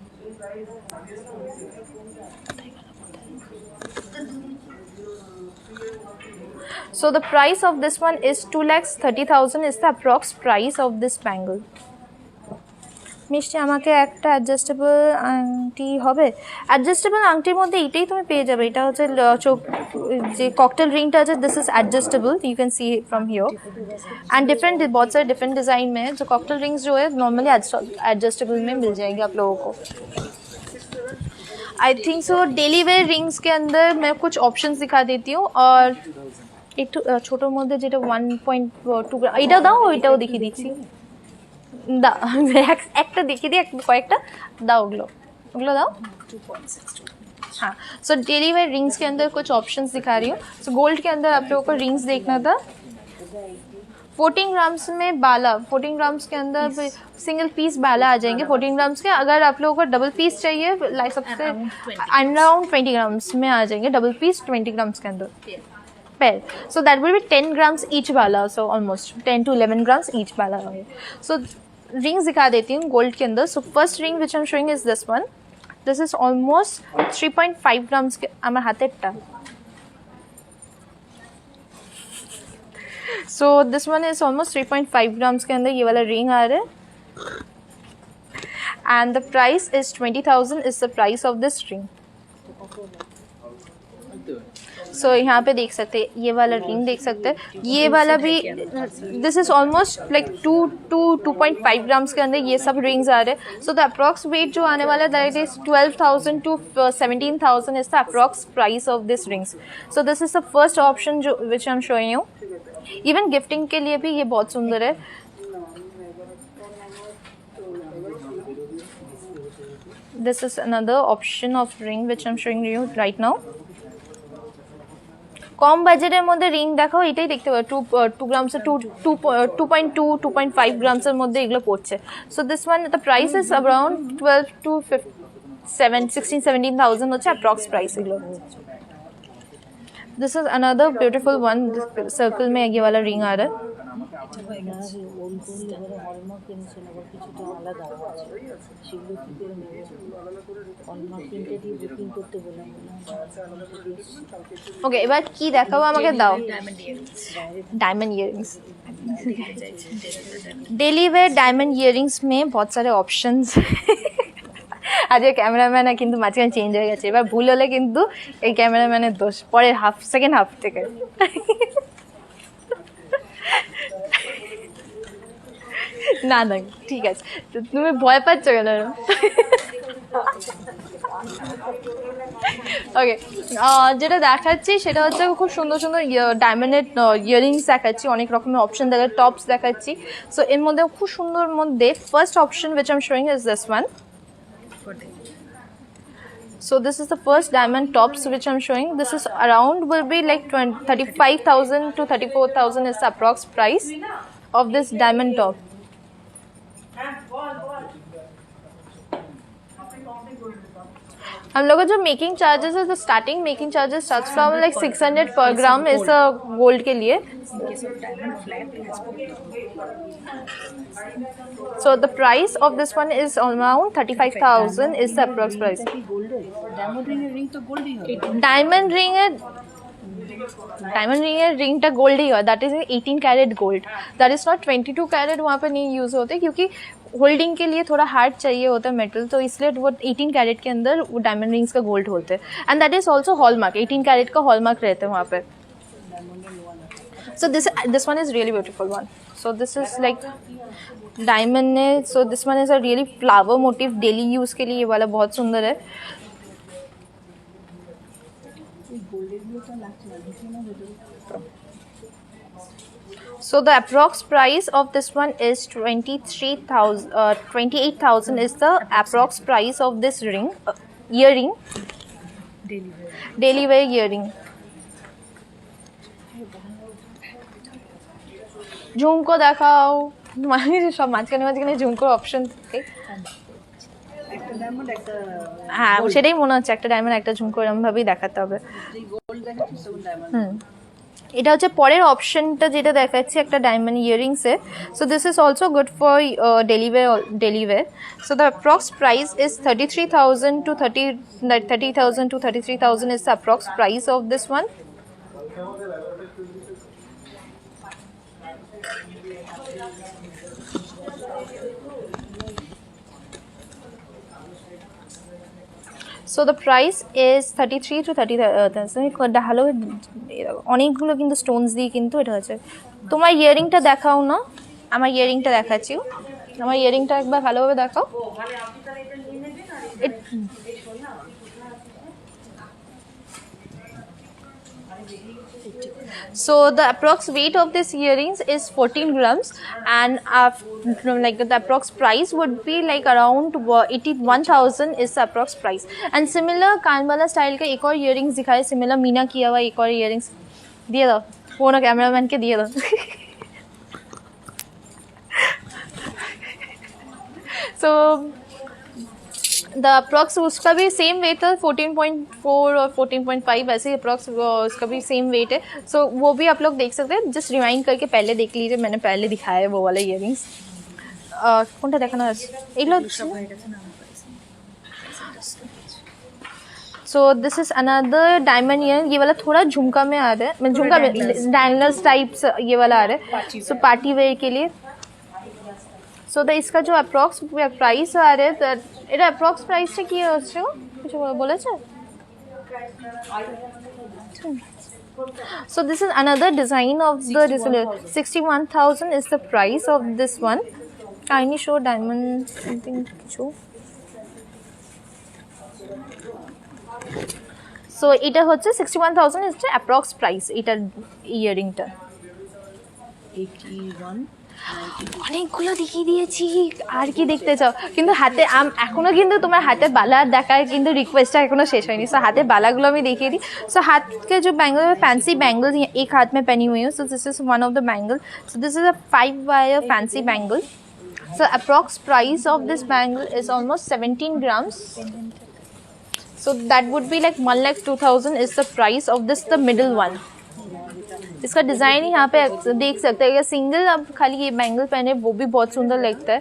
So the price of this one is 2,30,000 is the approx price of this bangle। মিষ্টি আমাকে একটা অ্যাডজাস্টেবল আংটি হবে। অ্যাডজাস্টেবল আংটির মধ্যে এটাই তুমি পেয়ে যাবে। এটা হচ্ছে চোখ যে ককটেল रिंगটা আছে, this is adjustable, you can see from here and different बहुत सारे डिफरेंट डिज़ाइन में जो कॉकटेल रिंग्स जो है नॉर्मली एडजस्टेबल में मिल जाएंगे आप लोगों को। I think so daily wear rings के अंदर मैं कुछ ऑप्शंस दिखा देती हूँ। और একটু ছোটোর মধ্যে যেটা 1.2 এটাও দাও, ওইটাও দেখিয়ে দিচ্ছি। দাও একটা দেখিয়ে দিই, কয়েকটা দাও, ওগুলো दाओ। 2.62। हाँ, सो डेली वेयर रिंग्स के अंदर कुछ ऑप्शंस दिखा रही हूँ। सो गोल्ड के अंदर आप लोगों को रिंग्स देखना था। 14 ग्राम्स में बाला, 14 ग्राम्स के अंदर सिंगल पीस बाला आ जाएंगे 14 ग्राम्स के। अगर आप लोगों को डबल पीस चाहिए लाइक सबसे अराउंड 20 ग्राम्स में आ जाएंगे डबल पीस 20 ग्राम्स के अंदर pair। so that will be 10 grams each वाला, so almost 10 to 11 grams each वाला। so rings दिखा देती हूँ गोल्ड के अंदर। so first ring which I'm showing is this one। this is almost 3.5 grams के আমার হাতেরটা। so this one is almost 3.5 grams के अंदर ये वाला ring आ रहा है and the price is 20,000 is the price of this ring। सो यहाँ पे देख सकते हैं ये वाला रिंग देख सकते हैं, ये वाला भी this is almost like 2.5 grams के अंदर ये सब रिंग्स आ रहे हैं। सो द अप्रॉक्स वेट जो आने वाला है that is 12,000 to 17,000 is the approx price of this rings. So this is the first option जो which I am showing you. Even gifting के लिए भी ये बहुत सुंदर है। This is another option of ring which I am showing you right now. কম বাজেটের মধ্যে রিং দেখাও, এটাই দেখতে পাবো 2 গ্রামস 2.5 গ্রামসের মধ্যে এগুলো পড়ছে। So this one the price is around 12 to 16-17,000 হচ্ছে अप्रॉक्स प्राइस এগুলো। This is another beautiful one, circle में ये वाला रिंग आ रहा है। ওকে, এবার কি দেখাবো আমাকে দাও। Diamond earrings, daily wear diamond earrings में बहुत सारे ऑप्शंस আজকে ক্যামেরাম্যান কিন্তু মাঝখানে চেঞ্জ হয়ে গেছে, এবার ভুল হলে কিন্তু এই ক্যামেরাম্যানের দোষ পরের সেকেন্ড হাফ থেকে। না না ঠিক আছে, তুমি ভয় পাচ্ছ কেন? ওকে, যেটা দেখাচ্ছি সেটা হচ্ছে খুব সুন্দর সুন্দর ডায়মন্ডের ইয়ারিংস দেখাচ্ছি, অনেক রকমের অপশন দেখাচ্ছি, টপস দেখাচ্ছি। সো এর মধ্যে খুব সুন্দর মধ্যে first option which I am showing is this one. So this is the first diamond tops which I'm showing. This is around will be like 35,000 to 34,000 is the approx price of this diamond top. हम लोग का जो मेकिंग चार्जेस है, तो starting making charges starts from like 600 पर ग्राम इस गोल्ड के लिए. In case of diamond flat, it has to be So the price of this one is around 35,000 is the approx price. gold है. Diamond ring ring तो gold ही होगा. डायमंड रिंग है रिंगটা गोल्ड ही है. That is 18 carat gold. That is not 22 carat. वहाँ पे नहीं यूज होते क्योंकि होल्डिंग के लिए थोड़ा हार्ड चाहिए होता है मेटल, तो इसलिए वो 18 कैरेट के अंदर वो डायमंड रिंग्स का गोल्ड होते हैं. And that is also hallmark. 18 carat का हॉलमार्क रहते हैं वहाँ पे. So this one is really beautiful one. So this is like diamond है. So this one is a really flower motif. daily use के लिए ये वाला बहुत सुंदर है. So the approx price of this one is 28,000 is the approx price of this ring, earring, daily wear earring. ঝুমকো দেখাও. মানে সব মাঝখানে মাঝখানে ঝুমকোর অপশন থাকে. একটা diamond একটা হ্যাঁ সেটাই মনে হচ্ছে, একটা ডায়মন্ড একটা ঝুমকো এরকম ভাবেই দেখাতে হবে. gold দেখাচ্ছি সেগুন diamond. এটা হচ্ছে পরের অপশনটা যেটা দেখাচ্ছি একটা ডায়মন্ড ইয়ারিংস এ. So this is also good for daily wear. So the approx price is 33,000 to 30,000 to 33,000 is the approx price of this one. So the price is 33 to 30,000. ভালো অনেকগুলো কিন্তু স্টোনস দিয়ে কিন্তু এটা হচ্ছে. তোমার ইয়ারিংটা দেখাও না. আমার ইয়ারিংটা দেখাচ্ছি. আমার ইয়ারিংটা একবার ভালোভাবে দেখাও. So the approx weight of this earrings is 14 grams and like the approx price would be like around 81,000 is the approx price. And similar कानवाला स्टाइल का एक और earrings दिखाए. similar मीना किया हुआ एक और earrings दिए दो. फोन कैमरामैन के दिए दो. So द अप्रॉक्स उसका भी सेम वेट है 14.4 और 14.5 ऐसे ही अप्रॉक्स उसका भी सेम वेट है. सो वो भी आप लोग देख सकते हैं. जस्ट रिवाइंड करके पहले देख लीजिए. मैंने पहले दिखाया है वो वाला इयरिंग्स. कौन सा देखना है so this is another diamond earring. ये वाला थोड़ा झुमका में आ रहा है. मैं झुमका में डायनर्स टाइप्स ये वाला आ रहा है. सो पार्टी वेयर के लिए. सो इसका जो अप्रॉक्स प्राइस आ रहा है এটা অ্যাপ্রক্স প্রাইসটা কি হচ্ছে কিছু বলেছে? So this is another design of the 61,000 is the price of this one. Kindly show diamond something কিছু. So এটা হচ্ছে 61,000 is the approx price এটার ইয়ারিংটা. 81 অনেকগুলো দেখিয়ে দিয়েছি. আর কি দেখতে চাও? কিন্তু হাতে এখনো কিন্তু তোমার হাতে बाला দেখার কিন্তু রিকোয়েস্টটা এখনো শেষ হয়নি. সো হাতে बालाগুলো আমি দেখিয়ে দিই. सो हाथ के जो बैंगल है फैंसी बैंगल्स एक हाथ में पहनी हुई हूँ. So this is one of the bangle. So this is a 5 wire fancy bangle. So approx price of this bangle is almost 17 grams. So that would be like 1,02,000 is the price of this the middle one. इसका डिज़ाइन यहाँ पे देख सकते हैं. अगर सिंगल अब खाली ये बैंगल पहने वो भी बहुत सुंदर लगता है.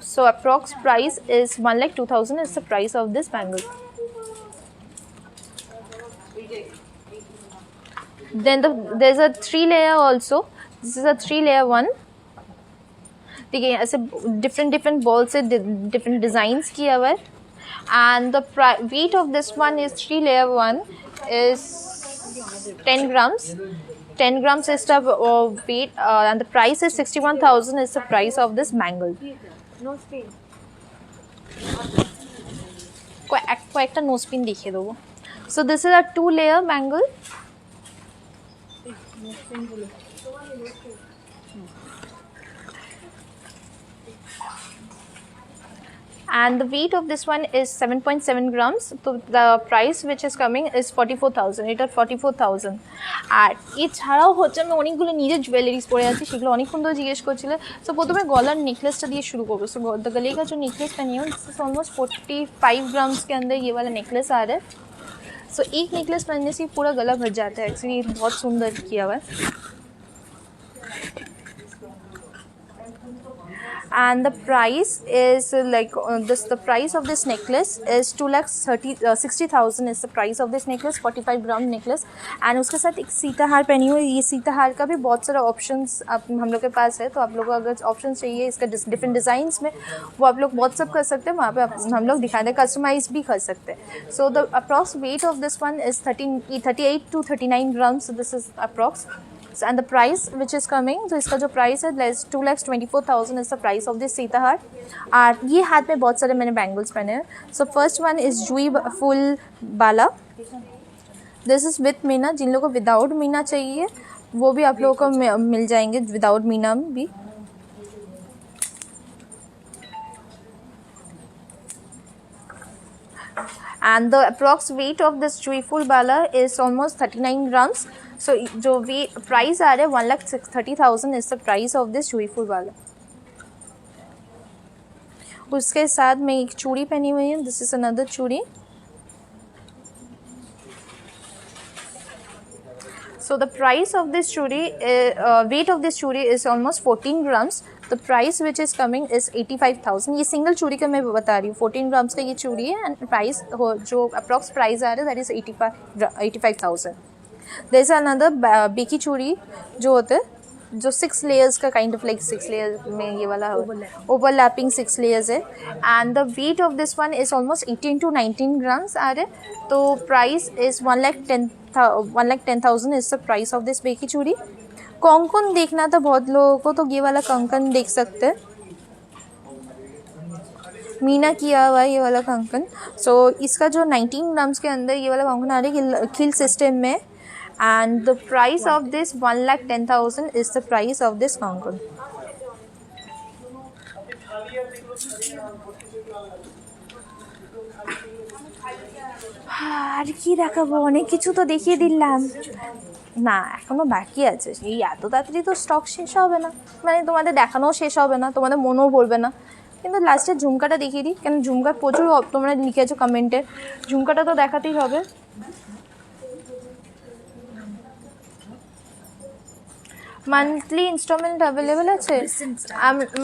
So approx price is 1,02,000 is the price of this bangle. Then there is a 3 layer also. This is a 3 layer one. देखिए ऐसे डिफरेंट बॉल से डिफरेंट डिज़ाइंस किया हुआ है. And the weight of this one is 3 layer one is 10 grams. 10 grams is the weight and the price is 61,000 is the price of this bangle. No spin. কয়েকটা নো স্পিন দেখিয়ে দেবো. So this is a 2 layer bangle. and the weight of this one is 7.7 grams. So the price which is coming is 44,000. এটা 44,000 আর এছাড়াও হচ্ছে আমি অনেকগুলো নিজের জুয়েলারিজ পরে আছি, সেগুলো অনেকক্ষণ ধরে জিজ্ঞেস করছিলে। সো প্রথমে গলার নেকলেসটা দিয়ে शुरू করবো। सो द गले का जो नेकलेस पहनी हूँ दिस इज ऑलमोस्ट 45 ग्राम्स के अंदर ये वाला नेकलेस आ रहा है। सो एक नेकलेस पहनने से पूरा गला भर जाता है। एक्चुअली बहुत सुंदर किया हुआ है। And the price is like the price of this necklace is 2,60,000 is the price of this necklace, 45 gram necklace। and उसके साथ एक सीता हार पहनी हुई। ये सीता हार का भी बहुत सारा ऑप्शंस हम लोग के पास है, तो आप लोग को अगर ऑप्शन चाहिए इसका डिफरेंट डिज़ाइंस में, वो आप लोग व्हाट्सअप कर सकते हैं, वहाँ पे हम लोग दिखा दें, कस्टमाइज भी कर सकते हैं। सो the approx weight of this one is 38 to 39 grams। so this is approx। and the price which is coming, तो इसका जो प्राइस है 2,24,000 is the price of this Sita हार। और ये हाथ में बहुत सारे मैंने बैंगल्स पहने हैं। सो फर्स्ट वन इज जुई फुल बाला। दिस इज विथ मीना। जिन लोगों को विदाउट मीना चाहिए वो भी आप लोगों को मिल जाएंगे, विदाउट मीना भी। and the approx weight of this joyful bala is almost 39 grams। so जो प्राइस आ रहा है 1,30,000 is the price of this joyful bala। उसके साथ मैं एक चूड़ी पहनी हुई हूँ। दिस इज अनदर चूड़ी। so the price of this chudi weight of this chudi is almost 14 grams। the price which is coming is 85,000। ये सिंगल चूड़ी का मैं बता रही हूँ, 14 ग्राम्स का ये चूड़ी है। एंड प्राइस जो अप्रॉक्स प्राइस आ रहा है that is 85,000। There is another बेकी चूड़ी जो होते हैं, जो 6 लेयर्स का काइंड ऑफ लाइक 6 लेयर में ये वाला ओवरलैपिंग 6 लेयर्स है। And the weight of this one is almost 18 to 19 grams आ रहे। तो price is 1,10,000 is the price of this बेकी चूड़ी। कंकन देखना था बहुत लोगों को, तो ये वाला कंकन देख सकते हैं, मीना किया हुआ है ये वाला कंकन। सो इसका जो 19 ग्राम्स के अंदर ये वाला कंकन आ रहा है खिल सिस्टम में। and the price of this 1,10,000 is the price of this Konkan. আর কি দেখাবো, অনেক কিছু তো দেখিয়ে দিলাম না, এখনো বাকি আছে। এই এত তাড়াতাড়ি তো স্টক শেষ হবে না, মানে তোমাদের দেখানোও শেষ হবে না, তোমাদের মনেও পড়বে না। কিন্তু লাস্টে ঝুমকাটা দেখিয়ে দিই, কেন ঝুমকা প্রচুর তোমরা লিখেছো কমেন্টে, ঝুমকাটা তো দেখাতেই হবে। মান্থলি ইনস্টলমেন্ট অ্যাভেলেবেল আছে।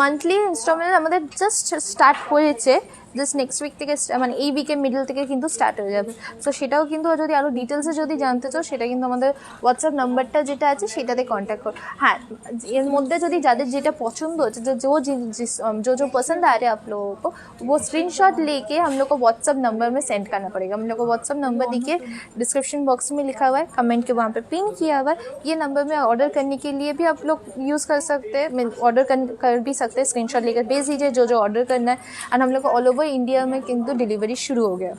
মান্থলি ইনস্টলমেন্ট আমাদের জাস্ট স্টার্ট হয়েছে, জাস্ট নেক্সট উইক থেকে, মানে এই উইকের মিডল থেকে কিন্তু স্টার্ট হয়ে যাবে। সো সেটাও কিন্তু যদি আরও ডিটেলসে যদি জানতে চাও, সেটা কিন্তু আমাদের হোয়াটসঅ্যাপ নাম্বারটা যেটা আছে সেটাতে কন্ট্যাক্ট করো। হ্যাঁ, এর মধ্যে যদি যাদের যেটা পছন্দ হচ্ছে, जो पसंद आ रहे हैं आप लोगों को, वो स्क्रीनशॉट लेके हम लोग को व्हाट्सअप नंबर में सेंड करना पड़ेगा। हम लोग को व्हाट्सअप नंबर देखिए डिस्क्रिप्शन बॉक्स में लिखा हुआ है, कमेंट के वहाँ पे पिन किया हुआ है। ये नंबर में ऑर्डर करने के लिए भी आप लोग यूज़ कर सकते हैं, ऑर्डर कर भी सकते हैं। स्क्रीनशॉट लेकर भेज दीजिए जो ऑर्डर करना है, एंड हम लोग को ऑल ओवर इंडिया में किंतु डिलीवरी शुरू हो गया।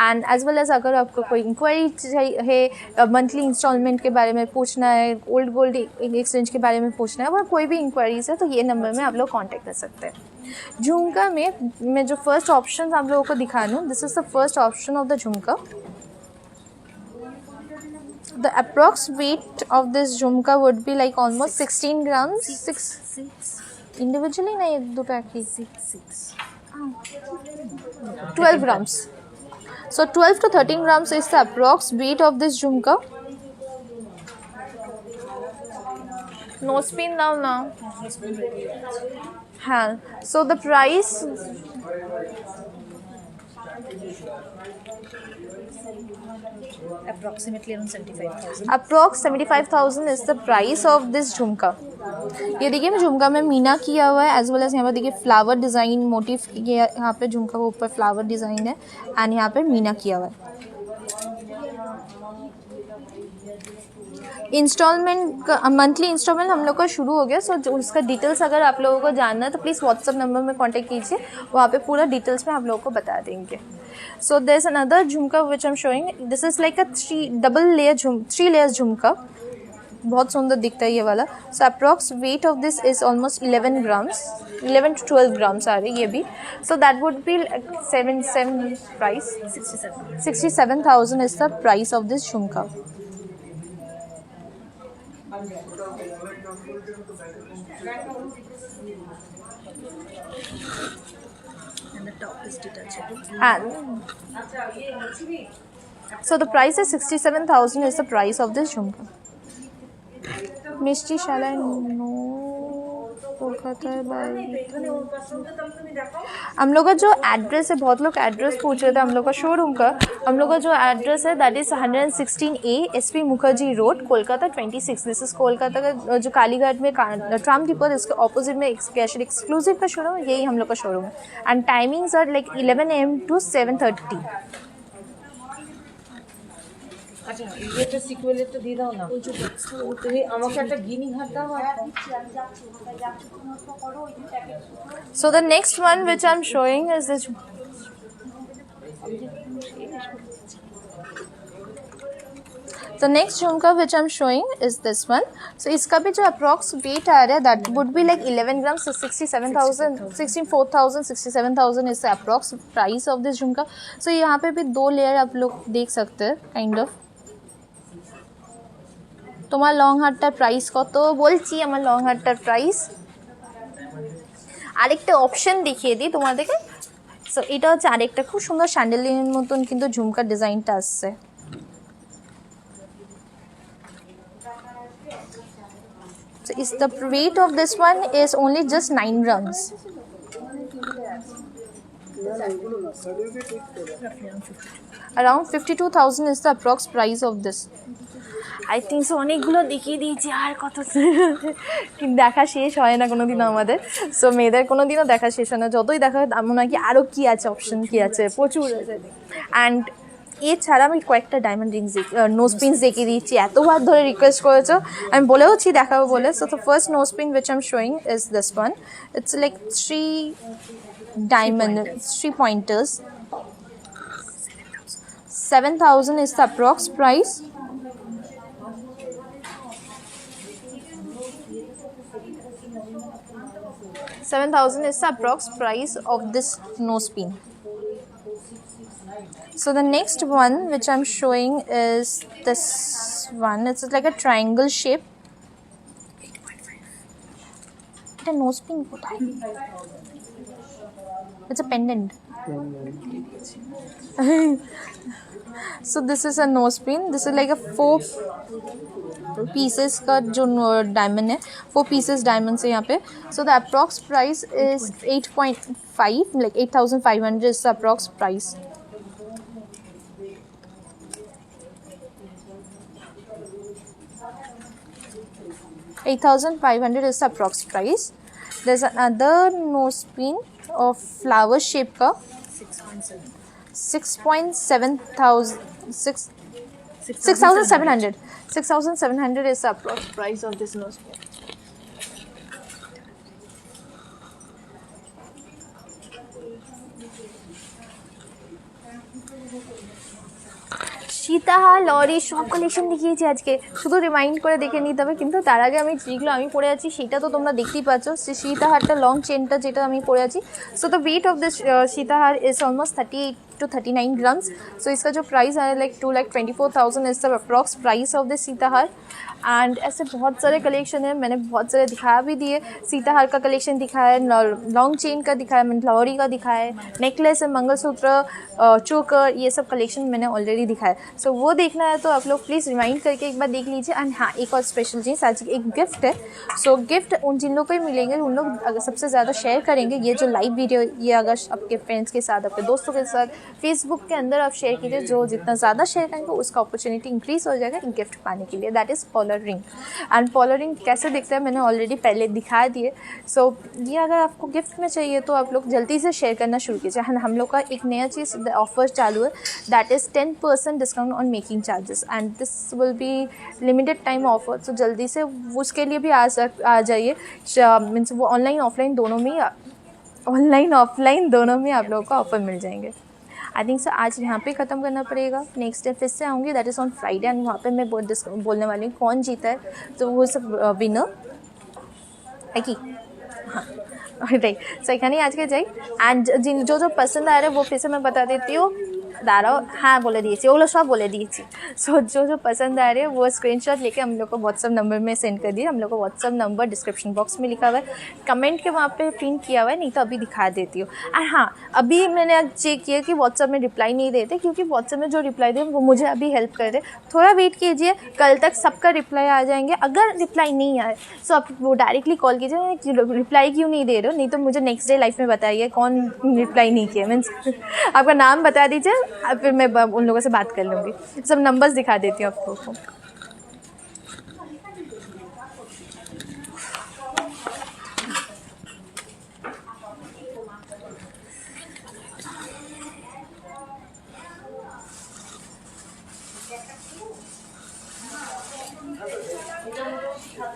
एंड एज वेल एज अगर आपको कोई इंक्वायरी है, मंथली इंस्टॉलमेंट के बारे में पूछना है, ओल्ड गोल्ड एक्सचेंज के बारे में पूछना है, और कोई भी इंक्वायरीज है, तो ये नंबर में आप लोग कांटेक्ट कर सकते हैं। झुमका में जो फर्स्ट ऑप्शन आप लोगों को दिखा दूँ, this is the first option of the झुमका। The approx weight of this झुमका would be like almost 16 grams। 6 individually ना, ये दो pack he 12 grams। So 12 to 13 grams is the approx weight of this झुमका। No spin now now। हाँ, so the price approximately around 75,000। approx 75,000 is the price of this झुमका। ये देखिए मैं झुमका में मीना किया हुआ है, एज वेल एज यहाँ पर देखिए फ्लावर डिज़ाइन मोटिव, ये यहाँ पे झुमका के ऊपर फ्लावर डिज़ाइन है, एंड यहाँ पे मीना किया हुआ है। इंस्टॉलमेंट का मंथली इंस्टॉलमेंट हम लोग का शुरू हो गया। सो उसका डिटेल्स अगर आप लोगों को जानना है तो प्लीज़ व्हाट्सअप नंबर में कांटेक्ट कीजिए, वहाँ पे पूरा डिटेल्स में आप लोगों को बता देंगे। So there is another jhumka which I am showing. This is like a 3 layer jhumka. बहुत सुंदर दिखता है ये वाला. So approx weight of this is almost 11 grams, 11 to 12 grams आ रहे ये भी. So that would be 7 price. 67,000 is the price of this झुमका. And the top is detachable. And so the price is 67,000 is the price of this झुमका. मिष्टी शाला नो कोलकाता बाई. हम लोग का जो एड्रेस है, बहुत लोग एड्रेस पूछ रहे थे हम लोग का शोरूम का. हम लोग का जो एड्रेस है that is 116A SP Mukherjee road, Kolkata 26. This is Kolkata का जो कालीघाट में ट्राम डिपो है, इसके ऑपोजिट में कैशर एक्सक्लूसिव का शोरूम है, यही हम लोग का शोरूम है. And timings are like 11 AM to 7:30. আচ্ছা এটা সিকুয়েলেরটা দিয়ে দাও না, তুমি আমাকে একটা গিনি হাত দাও. So the next one which I'm showing is this. The next झुमका which I'm showing is this one. So इसका भी जो अप्रॉक्स वेट आ रहा है that would be like 11 grams, so 67,000, 64,000, 67,000 is the approx price of this झुमका. So यहाँ पे भी 2 लेयर आप लोग देख सकते हैं काइंड ऑफ. তোমার লং হারটার প্রাইস কত বলছি? আমার লং হারটার প্রাইস আরেকটা অপশন দেখিয়ে দিই তোমাদেরকে. সো এটা হচ্ছে আরেকটা খুব সুন্দর স্যান্ডেলিনের মতন কিন্তু ঝুমকার ডিজাইনটা আসছে. So is the weight of this one is only just 9 grams. Around 52,000 is the approx price of this. I think so অনেকগুলো দেখিয়ে দিয়েছি, আর কত দেখা শেষ হয় না কোনো দিনও আমাদের. সো মেয়েদের কোনো দিনও দেখা শেষ হয় না, যতই দেখা হয় মনে হয় কি আরও কী আছে, অপশন কী আছে, প্রচুর আছে. অ্যান্ড এছাড়া আমি কয়েকটা ডায়মন্ড রিংস নোজ পিনস দেখিয়ে দিচ্ছি, এতবার ধরে রিকোয়েস্ট করেছো, আমি বলেওছি দেখাবো বলে. So the first nose pin which I am showing is this one. It's like 3 diamond, 3 pointers. 7,000 is the approx price. $7,000 is the approx price of this nose pin. So the next one which I'm showing is this one. It's like a triangle shape. 8.5. It's a nose pin. It's a pendant. So this is a nose pin. This is like a 4 pieces का जो डायमंड है, 4 pieces डायमंड से यहाँ पे. So the approx price is 8.5, like 8,500 is the approx price. $8,500 is the approx price. There's another nose pin of flower shape का 6,700. 6,700 is the approx price of this nose pin. সীতাহার লরি সব কালেকশন দেখিয়েছি আজকে, শুধু রিমাইন্ড করে দেখে নিতে হবে. কিন্তু তার আগে আমি যেগুলো আমি পরে আছি সেটা তো তোমরা দেখতেই পাচ্ছ. সীতাহারটা লং চেনটা যেটা আমি পরে আছি. So the weight of this সীতাহার is almost 38 to 39 grams. So इसका जो प्राइस है like 2,24,000 is the approx price of this सीताहार. And ऐसे बहुत सारे कलेक्शन है, मैंने बहुत सारे दिखाया भी दिए. सीताहार का कलेक्शन दिखाया है, लॉन्ग चेन का दिखाया, लॉरी का दिखाया है, नेकलेस है, मंगलसूत्र, चोकर, ये सब कलेक्शन मैंने ऑलरेडी दिखाया. सो वो देखना है तो आप लोग प्लीज़ रिमाइंड करके एक बार देख लीजिए. एंड हाँ, एक और स्पेशल चीज़, आज एक गिफ्ट है. सो गिफ्ट उन जिन लोग को ही मिलेंगे उन लोग अगर सबसे ज़्यादा शेयर करेंगे ये जो लाइव वीडियो, ये अगर आपके फ्रेंड्स के साथ, आपके दोस्तों के साथ फेसबुक के अंदर आप शेयर कीजिए, जो जितना ज़्यादा शेयर करेंगे उसका अपॉर्चुनिटी इंक्रीज हो जाएगा गिफ्ट पाने के लिए. That is polar ring. And polar ring कैसे दिखता है मैंने ऑलरेडी पहले दिखा दिए. सो ये अगर आपको गिफ्ट में चाहिए तो आप लोग जल्दी से शेयर करना शुरू कीजिए. हम लोग का एक नया चीज़ ऑफर चालू है, that is 10% discount on making charges. And this will be limited time offer. So जल्दी से उसके लिए भी आ जाइए. मीन्स वो ऑनलाइन ऑफलाइन दोनों में आप लोगों को ऑफर मिल जाएंगे. आई थिंक सो आज यहाँ पे ख़त्म करना पड़ेगा। नेक्स्ट डे फिर से आऊँगी, that is on Friday, and वहाँ पे मैं बोलने वाली हूँ कौन जीता है, तो वो सब विनर है कि हाँ राइट। सो এখানেই আজকে যাই, অ্যান্ড जो जो पसंद आ रहे हैं वो फिर से मैं बता देती हूँ। दाराओ हाँ बोले दिए ओलो सब बोले दिए। सो जो जो पसंद आ रहे हैं वो स्क्रीनशॉट लेके हम लोग को व्हाट्सअप नंबर में सेंड कर दिए। हम लोग को व्हाट्सअप नंबर डिस्क्रिप्शन बॉक्स में लिखा हुआ है, कमेंट के वहाँ पे पिन किया हुआ है, नहीं तो अभी दिखा देती हूँ। और हाँ, अभी मैंने आज चेक किया कि व्हाट्सअप में रिप्लाई नहीं देते, क्योंकि व्हाट्सअप में जो रिप्लाई दे वो मुझे अभी हेल्प कर दे। थोड़ा वेट कीजिए, कल तक सबका रिप्लाई आ जाएंगे। अगर रिप्लाई नहीं आए सो आप वो डायरेक्टली कॉल कीजिए, रिप्लाई क्यों नहीं दे रहे हो, नहीं तो मुझे नेक्स्ट डे लाइफ में बताइए कौन रिप्लाई नहीं किया, मीन्स आपका नाम बता दीजिए, फिर मैं उन लोगों से बात कर लूँगी। सब नंबर्स दिखा देती हूँ आप लोगों को।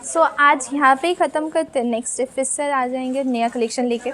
सो आज यहाँ पे ही ख़त्म करते हैं, नेक्स्ट डे फिर से आ जाएंगे नया कलेक्शन लेके।